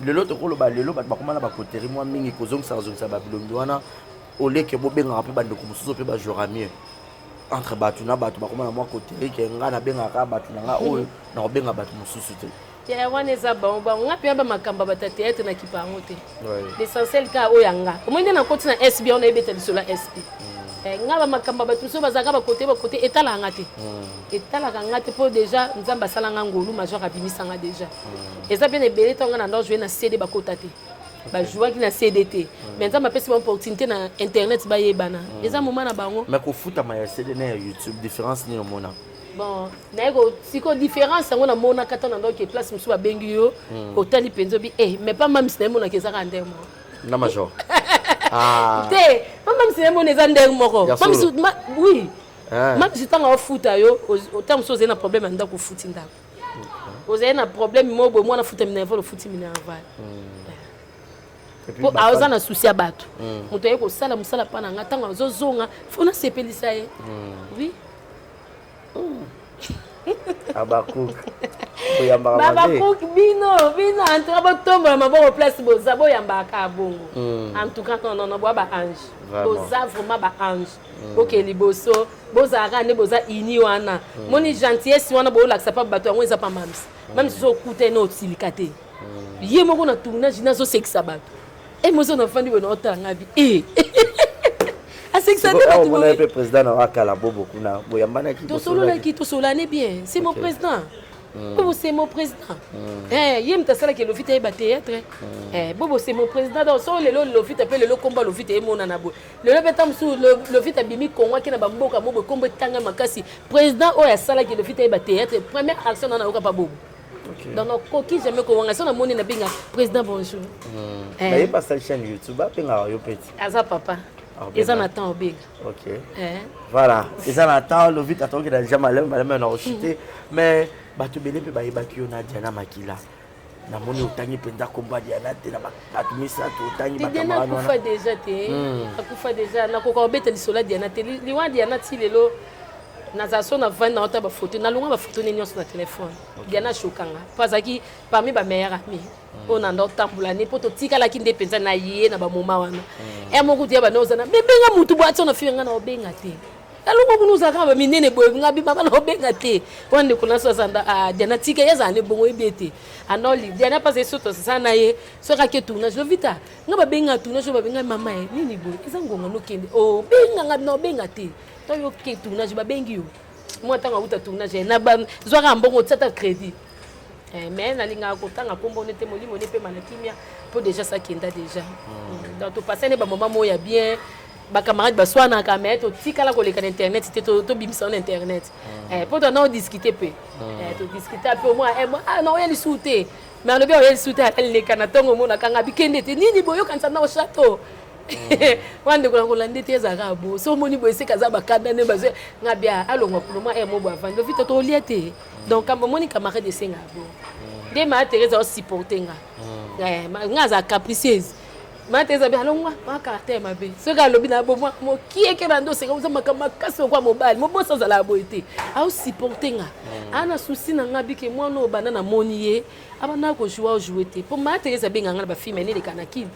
lelo to kolo ba lelo ba komana ba koteri moi mingi kozong sa ba bilombi wana oleke bo benga pe bande ko musuzo pe ba jora mieux entre batu na batu ba komana moi koteri ke ngana benga ka batu na o na benga batu mususu te ya wana za ba ngapi ba makamba ba théâtre na kipango te l'essentiel ka o yanga omende na koti na SB on ebeta lisola SB ngaba makamba batu so bazaka ba côté etala ngate etala ngate pour déjà nzamba sala ngangolu major abimisa nga déjà eza bien ebele tonga na ndo jouer na CD ba kota te ba jouer ki na CDT mais nzamba pesi ba opportunité na internet ba yebana eza moment na bango mais ko futa ma CD na YouTube différence ni omona bon naiko siko différence ngo na mona kata na ndo ke place musu ba bengi yo otali penzo bi mais pas même si na mona ke zaka ndemo na major te Mams c'est mon ezandeng moko Mams oui Mams tanga ofuta yo otam so zena problème anda ko futi ndako ozena problème mo bo mwana futa mina volo futi mina aval po aoza na souci ya bato muto yeko sala musala pana nga tanga zozonga fona sepelisa ye oui abakuk bino en tout cas botombola maboko place boza boyambaka bongo en tout cas non boa ba ange boza vraiment ba ange boke liboso bozaka ne boza ini wana moni gentillesse wana bolakisa pa bato yango eza pa Mams so kuta na otilika te ye moko na tournage na zo sekisa bato mozo na fandi bona otanga bi on est président na wakala bobo kuna boyambana ki to solane bien c'est mon président Bobo c'est mon président yem ta sala ke Lovita e ba théâtre Bobo c'est mon président donc so lelo Lovita pe lelo komba Lovita e mona na bo lelo betam su Lovita bimi konwa ke na bamboka mobo kombo tanga makasi président o ya sala ke Lovita e ba théâtre première action na oka pa bobo dans nos coquilles jamais ko wanga so na moni na binga président bonjour mais pas sa chaîne YouTube apenga yo petit aza papa ils en attendent big OK voilà ils en attendent Lovita tant que déjà malem na rechuté mais bato belé pe ba yebaki yo na Diana Makila na moni otangi penda komba Diana te na bato misato otangi bakamara wana akufa déjà te akufa déjà na ko ko beta lisola Diana te liwa Diana ti lelo naza so na vandi na ota ba photo na longa ba photo ni nyonso na téléphone diana chokanga pasaki parmi ba meilleur ami ona ndo tambula ne poto tika la kinde penza na ye na ba moma wana e mo kutia ba noza na bebenga mutu bwa tsona fianga na obenga te alongo kunuza kama minene boye ngabi baba na obenga te wande kuna so sanda diana tika yeza ne bongo ebete anoli diana pas eso to sana ye so ka ke tuna jo vita ngaba benga tuna jo ba benga mama e nini boye izangonga no kende o benga ngabi na obenga te to yo ke tuna jo ba bengi yo moi tanga uta tuna je na ba zwaka mbongo tsata crédit mais na linga ko tanga kombo nete molimo ne pe manakimia pour déjà ça kenda déjà donc to passer ne ba moment moya bien ba camarade ba soir na caméra to tikala ko leka internet to bimisa na internet pour to na discuter peu to discuter peu moi non yeli souté mais on bien yeli souté ale kana tongo mona kanga bikende te nini boyo kanza na château wande ko lande te za rabo so moni boy se kaza ba kada ne baze ngabia alonga pour moi mo ba vando vite to liete donc comme moni camarade de senga bo de ma Teresa o supporter nga ngaza capricieuse ma Teresa bi alonga ma caractère mabe so ka lobi na bo mo ki ke bando se ka makama kaso kwa mobile mo bo sa la boité a o supporter nga ana souci na ngabi ke moi no bana na moni ye abana ko jouer te pour ma Teresa bi nga ba film ne de kanaki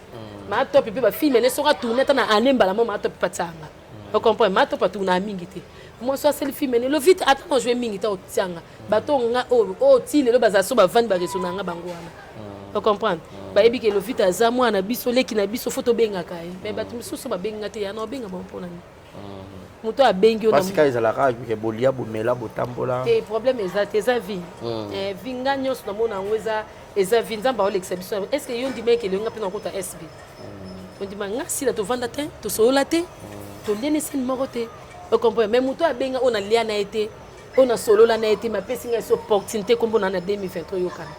ma top pe ba film ne so ka tourner na anemba la ma top patanga vous comprenez ma top pa tourner mingi te moi so c'est le film ne le vite attends jouer mingi ta o tianga bato nga o ti le baza so ba vendre ba resona nga bango wana vous comprenez ba ebi ke le vite aza mwana biso leki na biso photo benga kai mais bato misusu ba benga te ya na benga ba mpona ni muto abengi ona parce que ils ala ke bolia bomela botambola te problème exact eza vie vinga nyos na mona ngweza eza vie nzamba o l'exception est-ce que yo ndime ke le nga pena kota SB on dit nga si la to vanda te to sola te to lene sen morote vous comprenez mais muto abenga ona lia na été ona solo la na été ma pesinga so opportunité kombo na 2023 yo kana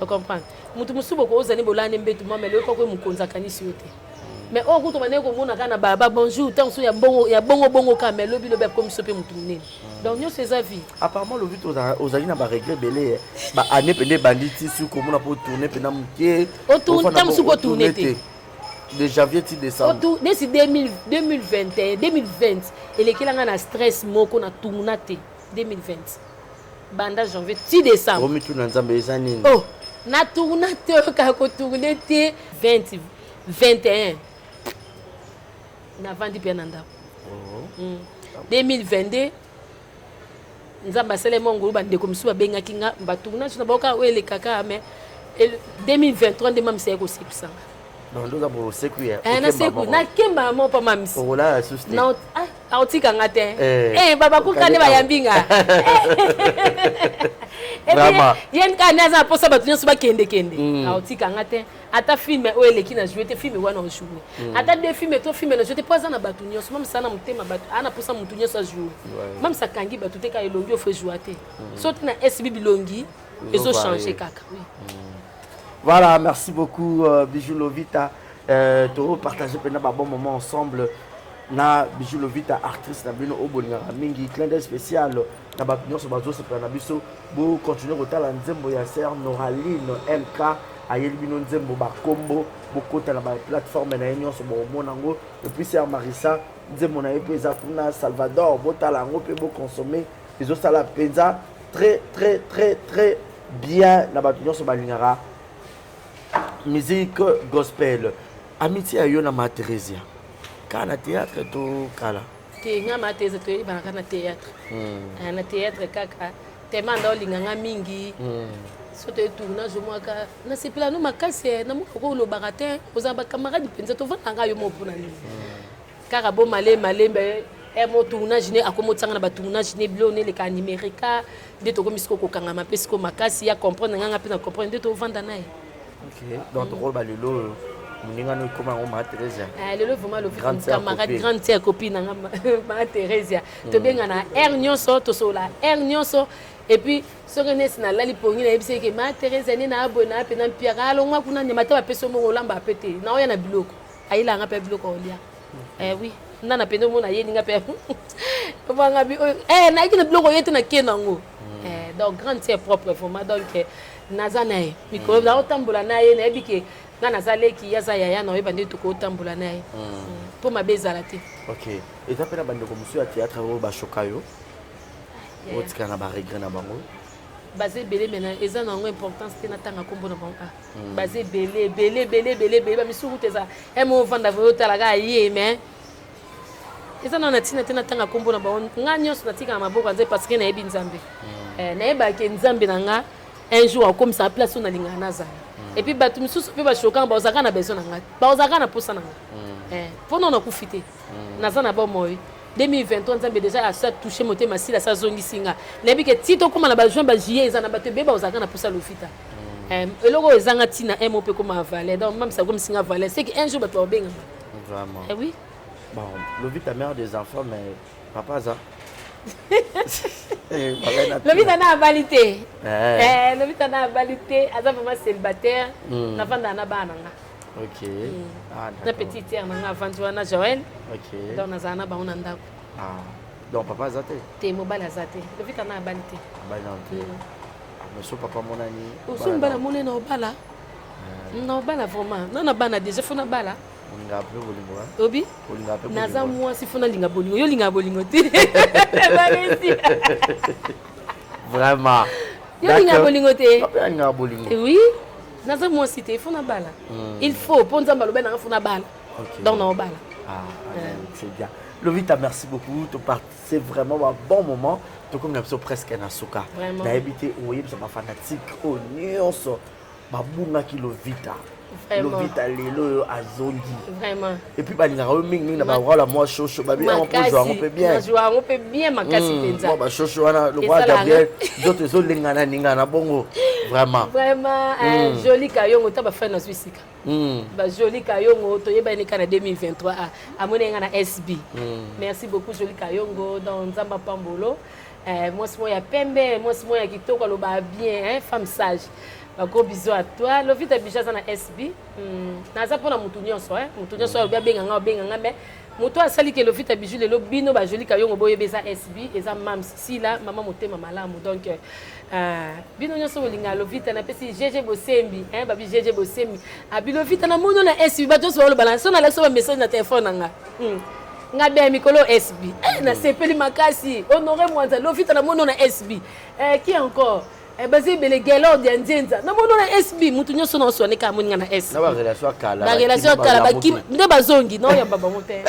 vous comprenez mutu musubo ko ozani bolane mbetu mama le ko ko mukonza kanisi yote mais o kuto maneko mona kana baba bonjour tant so ya bongo ka mais lobi lobi comme so pe mutu nene donc nyo c'est vie apparemment le but aux alina ba régler belé ba année pende banditi su ko mona pour tourner pena muke o tourner tam su ko tourner te de janvier ti décembre o dès 2021 2020 et lekela na stress moko na tournate 2020 banda janvier ti décembre o mitu na nzambe ezani oh na tournate ka ko tourner te 2021 na vandi pia nanda 2022 nzamba sele mongo bande comme so benga kinga ba tournage na boka wele kaka mais 2023 de mam seko sipsanga non ndoza bo sekuya na seku na kemba mo pa mamisi ola suste na autika ngate baba kukane bayambinga vraiment yen kana za posa batu nyoso ba kende autika ngate ata film oele kina jouer te film wana on jouer ata de film to film na jouer te poza na batu nyoso mam sana mutema batu ana posa mutu nyoso jouer mam sakangi batu te ka elongi o fe jouer te sote na SB bilongi ezo changer kaka oui. Voilà, merci beaucoup Bijou Lovita. To partager pendant un bon moment ensemble. Na Bijou Lovita artiste na bino obolinga mingi clin d'œil spécial na bapignon so bazo se prendre biso bo continuer kotala nzembo ya sœur Noraline MK ayeli bino nzembo ba kombo bo kota na ba plateforme na union so bo monango et puis sœur Marissa nzembo na epe za kuna Salvador bo tala ngo pe bo consommer les autres la penza très très très très bien na bapignon so balingara musique gospel amitié ayo na ma Theresia kana théâtre to kala te nga ma Theresia to ba kana théâtre na théâtre kaka te manda olinganga mingi so te tournage moi ka na sepela no makasi na mo ko lo baratin ozaba camarade penza to vanga nga yo mo pona ni kaka bo male mo tournage ne akomo tsanga na ba tournage ne blo ne le ka numérique de to komisiko ko kanga ma pesiko makasi ya comprendre nga pe na comprendre de to vanda nae. OK donc rôle ba lelo muninga no koma o ma Theresia lelo vraiment le camarade grande sœur copine nga ma Theresia to benga na nyonso to sola nyonso et puis ce que n'est na lali pongi na ebise ke ma Theresia ne na abona pe na piara longa kuna nyama ta peso mo lamba pete na oya na biloko ayila nga pe biloko olia oui nana pendo mo na ye ninga pe banga bi na ikina biloko yete na kenango donc grande sœur propre vraiment donc nazanae mikolo na otambola naye na ebike na nazaleki yaza yaya na oyeba nde toko otambola naye po mabezala te. OK et tapena bande ko musu ya théâtre o ba chokayo otika na ba regret na bango basé belé maintenant eza na ngo importance te na tanga kombo na bango basé belé ba misuru teza emo vanda vo talaga yé mais eza na tina tena tanga kombo na bango nganyo so natika na maboko nze parce que na yebi nzambe na yeba ke nzambe na nga un jour comme ça place on alinga nazala et puis batu misusu pe ba choquant ba ozaka na besoin na nga ba ozaka na posa na nga pour na kufite nazana ba moi 2023 nzambe déjà a ça touché motema sila sa zongi singa nebi ke tito koma na ba juin ba juillet ezana ba te beba ozaka na posa lofita eloko ezanga tina mo pe koma valer donc même ça comme singa valer c'est que un jour ba to benga vraiment oui bon Lovita mère des enfants mais papa ça Lovita na valité Lovita na valité aza vraiment célibataire na vanda na bana nga. OK. Na petite sœur na aventure na Joël. OK. Donc na zana ba on ndako. Donc papa zate. Te mobala zate. Lovita na valité. Balante. Monsieur papa mon ami. Oso mbala mone na obala. Na obala vraiment. Na bana déjà fona bala. Olinga pe bolingo. Obi? Olinga pe bolingo. Naza moi si fona linga bolingo. Yo linga bolingo te. Vraiment. Yo linga bolingo te. Papa linga bolingo. Oui. Naza moi si te fona bala. Il faut pour nzamba lobe na fona bala. Donc na obala. C'est bien. Lovita, merci beaucoup. C'est vraiment un bon moment. Tout comme l'impression presque un asuka. Vraiment. D'habiter, oui, c'est pas fanatique. Oh, nyonso. Babunga ki Lovita. Vraiment. Lovita lelo azongi. Vraiment. Et puis balinga ming na ba wala moi chocho babi on peut jouer on peut bien. Jouer on peut bien makasi penza. Ba chocho wana le roi Gabriel d'autres zo lingana ninga na bongo. Vraiment. Vraiment un joli kayongo ta ba faire na Suissika. Ba joli kayongo to yeba ni kana 2023 amone nga na SB. Merci beaucoup joli kayongo dans Nzamba Pambolo. Moi c'est moi ya pembe, moi c'est moi ya kitoko lo ba bien femme sage. Gros bisous à toi. Lovita Bichaza na SB. Naza pona mutu nyonso mutu nyonso obi benga mais mutu asali ke Lovita Bijou lelo bino ba joli kayongo boye beza SB eza mam si la maman motema malamu donc bino nyonso bolinga Lovita na pesi GG Bosembi babi GG Bosembi abi Lovita na muno na SB ba joso lo balance na leso ba message na téléphone nga nga be mikolo SB na sepeli makasi honoré mwanza Lovita na muno na SB qui encore basé belé gelo de nzenza na mono na SB mutu nyoso na sone ka moninga na SB na ba relation kala ba relation kala ba ki nde bazongi no ya baba mote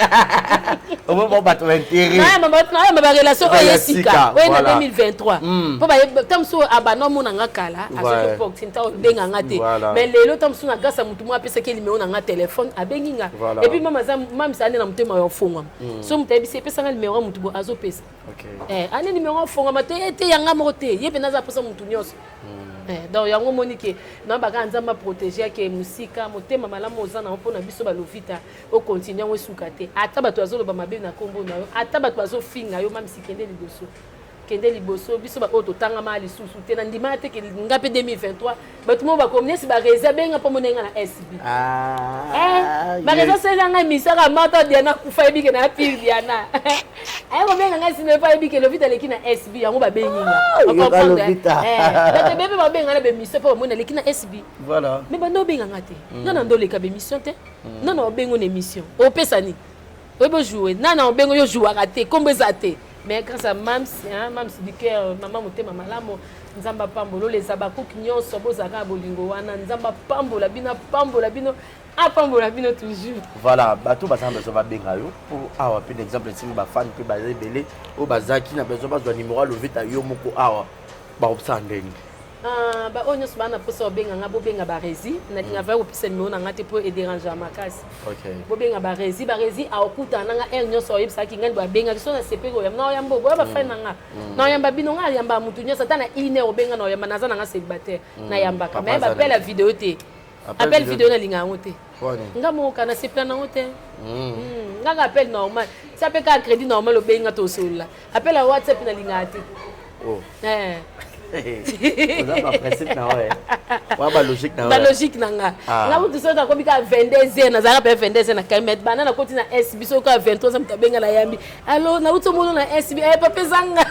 au moment ba to intérêt na ba relation oyesika we na 2023 po ba tamso abano mona nga kala aso ko tinta benga ngate mais lelo tamso na gasa mutu mo apesa ke limeo na nga téléphone abengi nga et puis mama sa ane na mutema yo fonga so mutebi se pesa nga limeo mutu bo azo pesa ane limeo fonga mate ete yanga mote yebe naza pesa mutu donc yango monike na baka nzamba protéger ke musika motema malamu ozana mpona biso ba Lovita o continuer ngo sukate ata bato azoloba mabe na kombo na yo ata bato azofinga yo mamisi kende liboso biso ba oto tanga mali susu te na ndima te ke ngape 2023 bato mo ba communiste ba reza benga po monenga na SB ba reza seza nga misaka mata diana kufa ebike na pire diana ko benga nga sine pa ebike Lovita leki na SB yango ba benginga bebe ba benga na be mission po mona leki na SB voilà mais ba no benga ngate nana ndo leka be mission te nana obengo na mission o pesani obo jouer nana obengo yo jouer raté kombo ezate mais grâce à Mams du cœur maman motema malamu Nzamba Pambolo les abakoki nyonso bozaka bolingo wana Nzamba pambola bino apambola bino toujours voilà bato bazamba zo ba benga yo pour awa pe exemple timi ba fan pe ba belé o bazaki na bezo bazwa numéro Lovita yo moko awa ba obsandeni ba onyo subana poso benga nga bo benga ba rezi na linga va opisa numéro na ngate pour déranger makasi bo benga ba rezi a okuta na nga nyonso oyebisa ki ngani ba benga so na sepeko ya na yambo bo ba fa na nga na yamba bino nga yamba mutu nyonso tana ine obenga na yamba naza na nga célibataire na yamba ka mais ba appelle la vidéo te appelle vidéo na linga ngote nga mo kana sepla na ngote nga ka appelle normal ça peut ka crédit normal obenga to sola appelle la WhatsApp na linga te ba principe na ouais ba logique na ouais ba logique nanga nga mutu so ka ko bika 22h na zaka pe 22h na kamet bana na koti na SB so ka 23h mtabenga la yambi allo na uto mono na SB pa pezanga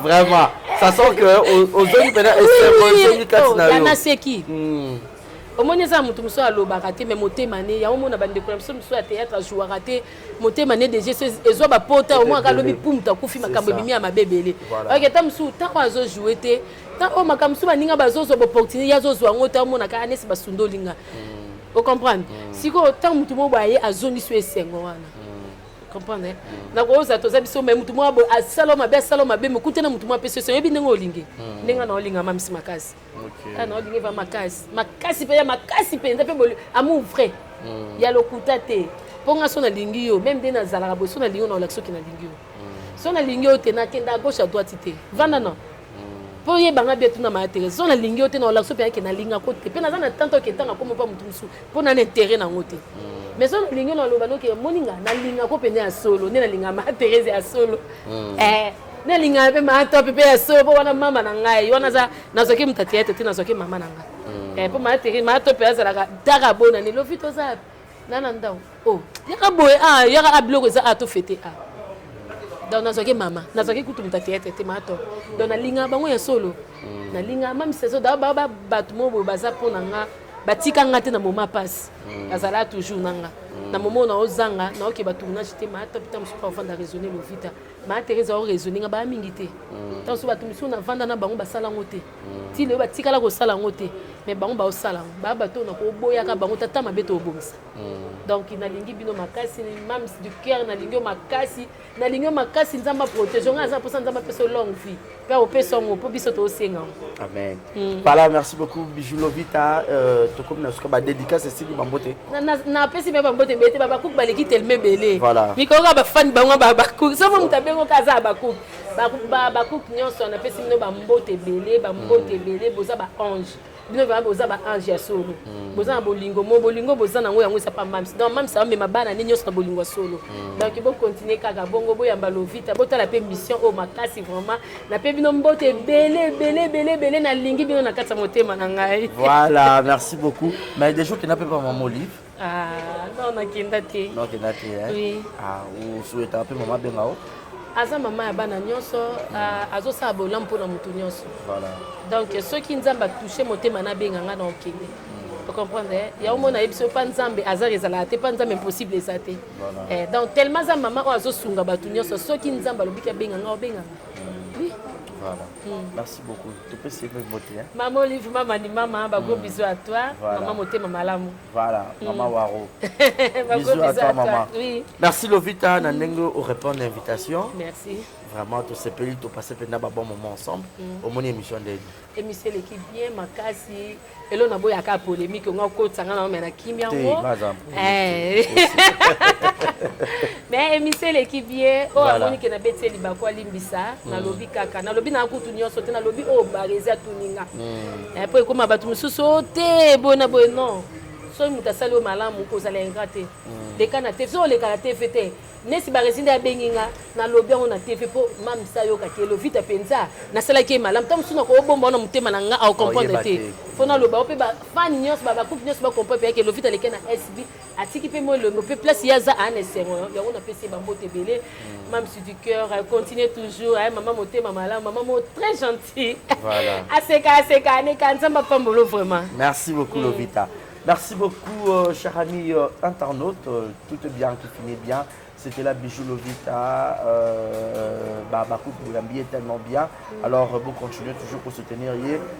vraiment ça sent que aux zones pena SB katina yo yana seki au moins ça mutu muso aloba raté mais motema né ya au moins bande ko muso muso théâtre jouer raté motema né déjà ezo ba pota au moins ka lobi pumta kufi makambo bimi ya mabebele ok ta muso ta azo jouer te ta o makambo muso baninga bazozo opportunité ya zo zwa ngota au moins ka anesi basundo linga vous comprenez si ko ta mutu mo baye azoni so esengo wana comprendre na ko za to za biso même mutu mo abo asaloma be mukutena mutu mo peso yebi nengo olinge nenga na olinga mamisi makasi ah non olinge va makasi pe ya makasi pe nda pe boli amour vrai ya lokuta te ponga sona lingi yo même dena zalaka bo sona lingi na olakso ki na lingi yo sona lingi yo te na kenda à gauche à droite te vanda non pour y banga bien tout na matériel sona lingi yo te na olakso pe na linga côté pe na za na tanto ke tanga comme pas mutu musu pour na intérêt na ngote mais son lingi na lobano ke moninga na linga ko pene ya solo ne na linga ma Thérèse ya solo ne linga pe ma top pe ya solo wana mama na ngai wana za nazoki mtati yetu tina nazoki mama na ngai pe ma Thérèse ma top ya za daga bona ni lo fito za nana ndao oh yaka boy yaka abloko za ato fete donc nazoki mama nazoki kutu mtati yetu te ma top donc na linga bango ya solo na linga même saison da ba batumo bo baza pona nga batika ngate na moma passe azala toujours nanga na moment na ozanga na oke batuna chite ma top tam super fan da raisonner le vita ma Thérèse o raisonner nga ba mingi te tant so batu misu na vanda na bango basala ngote ti le batika la ko sala ngote mais bango ba osala ba bato na ko boya ka bango tata mabeto obomisa donc na lingi bino makasi mam du cœur na lingi makasi nzamba protéger nga za pour nzamba peso longue vie pe o peso ngo po biso to senga amen voilà merci beaucoup Bijou Lovita to comme na suka ba dédicace c'est li bambote na pesi me bambote bete baba ku baleki telme belé voilà miko ka ba fan bango baba ku so mo mtabengo kaza ba ku nyonso na pesi no bambote belé boza ba ange bino va boza ba ange ya solo boza na bolingo boza na ngo yango sa pa mams donc mams sa mema bana ni nyonso na bolingo solo donc bo continuer kaka bongo bo yamba Lovita botala pe mission o makasi vraiment na pe bino mbote belé na lingi bino na kata motema na ngai voilà merci beaucoup mais des jours qui n'a pas maman Olive non na kenda te oui ou souhaite un peu maman bengao aza mama ya bana nyonso azosala bolamu mpona motu nyonso voilà donc soki nzambe atouche motema na benganga na okende ocomprendre ya omona yebiso mpa nzambe aza ezalaka te mpa nzambe impossible eza te donc tellement aza mama oyo azosunga bato nyonso soki nzambe alobiki abenganga obenganga oui voilà merci beaucoup tu peux suivre moté maman Olive maman gros bisous à toi maman motema malamu voilà maman Waro bisous à toi maman oui merci Lovita na ndenge au répondre l'invitation merci vraiment tout ce pays tout passer pendant un bon moment ensemble au mon émission d'aide émission l'équipe bien makasi et là on a beau yaka polémique on a côté sanga na mena kimia ngo mais émission l'équipe bien o amoni ke na beteli bakwa limbisa na lobi kaka na lobi na kutu nyonso te na lobi o bareza tuninga po ekoma batu mususu te bona boy non so mutasali o malamu ko sala ingate de kana te so le kana te fete nesi barezinda ya benginga na lobi on na TV po mam sa yo ka ke Lovita penza na sala ke malamu tam suna ko bomba na mutema na nga au comprendre te fona loba o pe ba fan nyos ba coupe nyos ba comprendre ke Lovita le kana SB atiki pe mo le pe place yaza an esengo ya on a pesi ba mbote belé mam sur du cœur continue toujours maman motema malamu maman mo très gentil voilà aseka ne kanzamba pambolo vraiment merci beaucoup Lovita merci beaucoup chers amis internautes tout est bien qui finit bien. C'était la Bijou Lovita, Bakou est tellement bien. Alors, vous continuez toujours pour soutenir.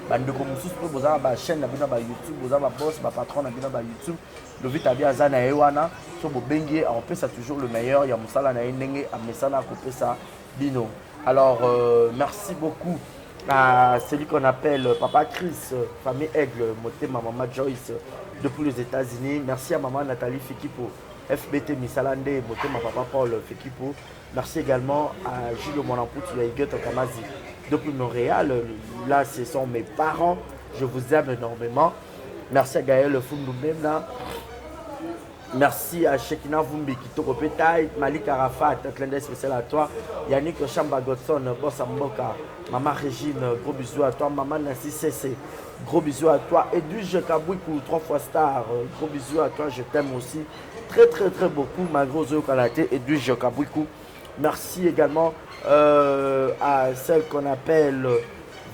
Bande comme vous avez ma chaîne, YouTube, vous avez ma boss, ma patron, YouTube. Lovita bien Zana Ewana, sur vos bengue, on peut ça toujours le meilleur. Il y a Moussala Naïnenge, Amesana, couper ça, Bino. Alors, merci beaucoup à celui qu'on appelle Papa Chris, famille Aigle, Motema, Maman Joyce, depuis les États-Unis. Merci à Maman Nathalie Fikipo. FBT Misalande, Motema Papa Paul Fekipo. Merci également à Gilles Monampout, Yaïguet Kamazi depuis Montréal. Là, ce sont mes parents. Je vous aime énormément. Merci à Gaël Fundoumem là. Merci à Shekina Vumbi, Kitoko Petaï, Malik Arafat, un clin d'œil spécial à toi. Yannick Chamba Godson, Boss Amboka, Maman Régine, gros bisous à toi. Maman Nancy Cessé, gros bisous à toi. Edwige Kabouikou, 3 fois star, gros bisous à toi, je t'aime aussi. Très beaucoup, ma grosse Okalate, Edwige Kabouikou. Merci également à celle qu'on appelle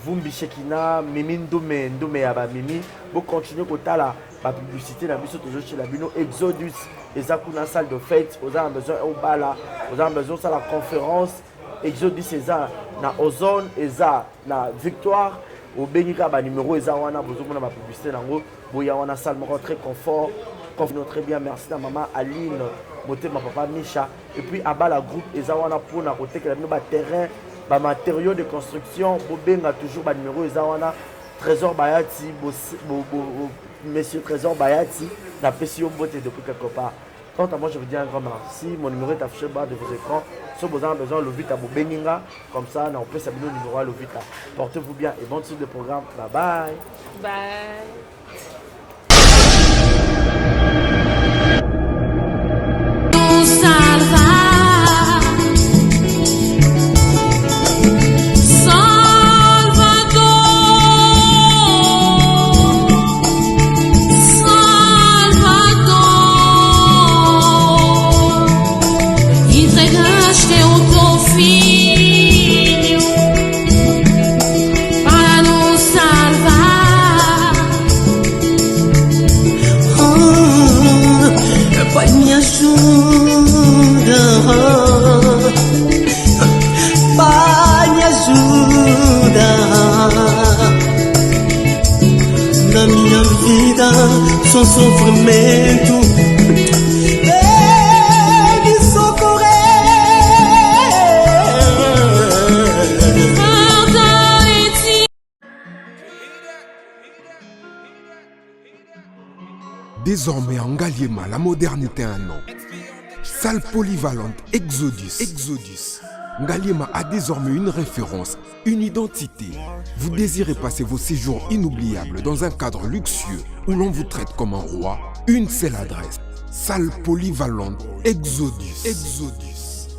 Vumbi Shekina, Mimi Ndume Yaba Mimi, vous continuez à la publicité, la mission toujours chez la Bino Exodus, et ça pour la salle de fête, vous avez besoin au bala, vous avez besoin de la conférence, Exodus, c'est ça, na Ozone, et ça, na Victoire, au Benika, numéro, et ça, on a besoin de la publicité, vous avez une salle très confort, très bien, merci à maman Aline, ma papa Misha, et puis à bas la groupe, et ça, on a pour la côté, que terrain, matériaux de construction, Bobenga toujours numéro Ezawana, Trésor Bayati, Monsieur Trésor Bayati, la PCO Bote depuis quelque part. Quant à moi, je vous dis un grand merci. Mon numéro est affiché bas de vos écrans. Si vous avez besoin de Lovita Bobenga, comme ça, on peut s'abonner au numéro à Lovita. Portez-vous bien et bon suite de programme. Bye bye. Bye. Na minha vida só sofrimento, me socorrer. Désormais en Ngaliema, la modernité a un nom. Salle polyvalente Exodus. Ngaliema a désormais une référence, une identité. Vous désirez passer vos séjours inoubliables dans un cadre luxueux où l'on vous traite comme un roi? Une seule adresse. Salle polyvalente Exodus.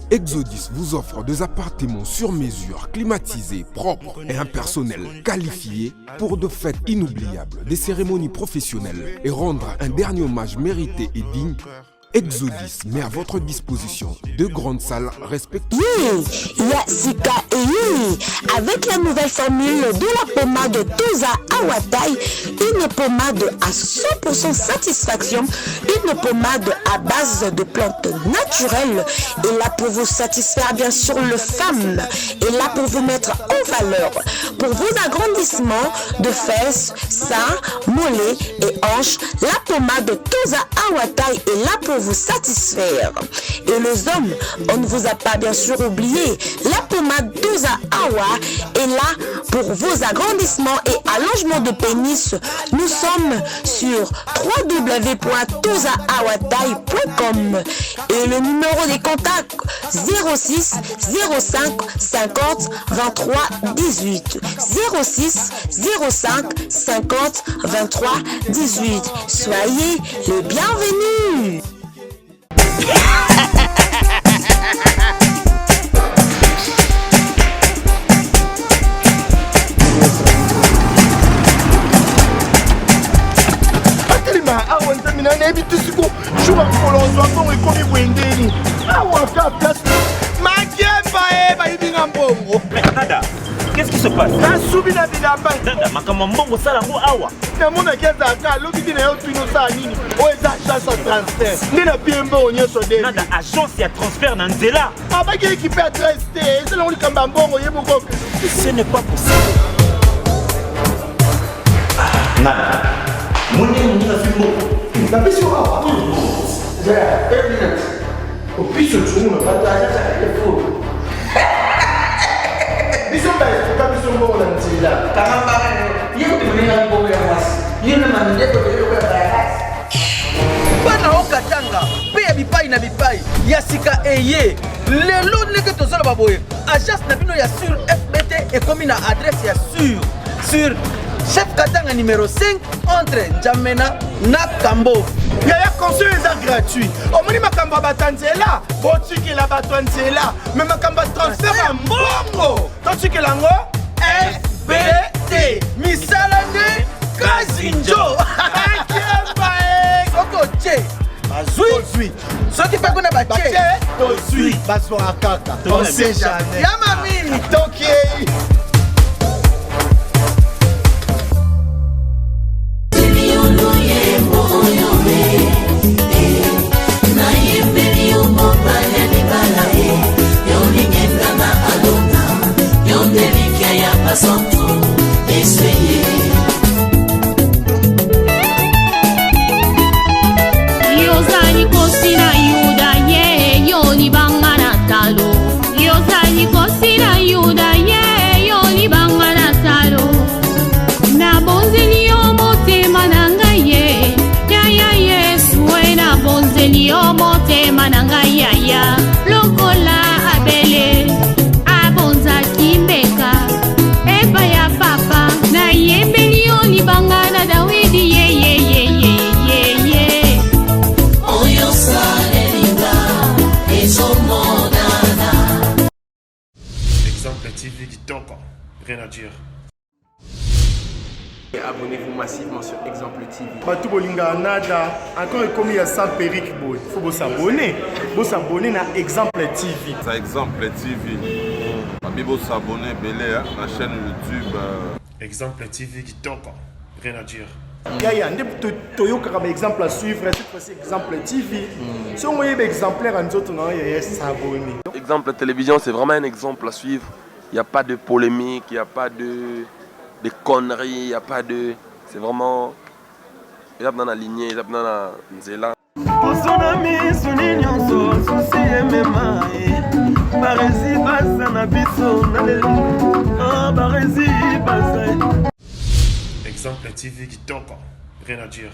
Exodus vous offre des appartements sur mesure, climatisés, propres et un personnel qualifié pour de fêtes inoubliables, des cérémonies professionnelles et rendre un dernier hommage mérité et digne. Exodus met à votre disposition deux grandes salles respectives. Yasika et Yumi, avec la nouvelle formule de la pommade Toza Awatai, une pommade à 100% satisfaction, une pommade à base de plantes naturelles, et là pour vous satisfaire bien sûr le femme, et là pour vous mettre en valeur, pour vos agrandissements de fesses, seins, mollets et hanches, la pommade Toza Awatai est là pour vous satisfaire. Et les hommes, on ne vous a pas bien sûr oublié, la pommade Toza Awa est là pour vos agrandissements et allongements de pénis. Nous sommes sur www.tozaawatai.com et le numéro des contacts 06 05 50 23 18 06 05 50 23 18. Soyez les bienvenus. awa nzamina nayebi tisiko shuka kolonzwa mbongo ekomi bwendeni awa ka place makemba bayibinga mbongo. Nada, qu'est-ce qui se passe? nasubi na bilamba Nada, makambo mbongo salango awa namonaki ezalaka lobi na yo tino osala nini oyo eza agence ya transfert nde na pie mbongo nyonso de Nada, agence ya transfert na nzela abaki ekipe adresse te ezalango likambo ya mbongo ye mokoke. Ce n'est pas possible. Nada, moni na fimbo napesi awa opiso tumu na pata biso baesuka biso mbongo na nzela bana okatanga mpe ya bipai na bipai ya sika eye lelo ndenge tozoloba boye agence na bino ya sur fbt ekomi na adresse ya sur chef katanga numéro 5 entre Njamena na Kambo. yaya conseil eza gratuit omoni makambo ya bato ya nzela botikela bato ya nzela me makambo ya transfert ya mbongo totikela yango fbt misala nde kasi njo akemba Soko tche bazwi soki mpe kuna bache tozwi bazwaka kaka on sait jamais ya mamini tokei massivement sur Exemple TV. Batou Bolinga Nada, encore comme il y a ça Péric Boy. Il faut s'abonner. Vous s'abonner à Exemple TV. C'est Exemple TV. Vous s'abonner belé à la chaîne YouTube. Exemple TV qui toque. Rien à dire. Il y a un exemple à suivre, cette fois-ci Exemple TV. Si on voit des exemplaires en autres, il y a s'abonner. Exemple télévision, c'est vraiment un exemple à suivre. Il n'y a pas de polémique, il n'y a pas de conneries, il n'y a pas de... C'est vraiment... Il y a dans la lignée, il y a dans la nzela. Exemple TV qui toque. Rien à dire.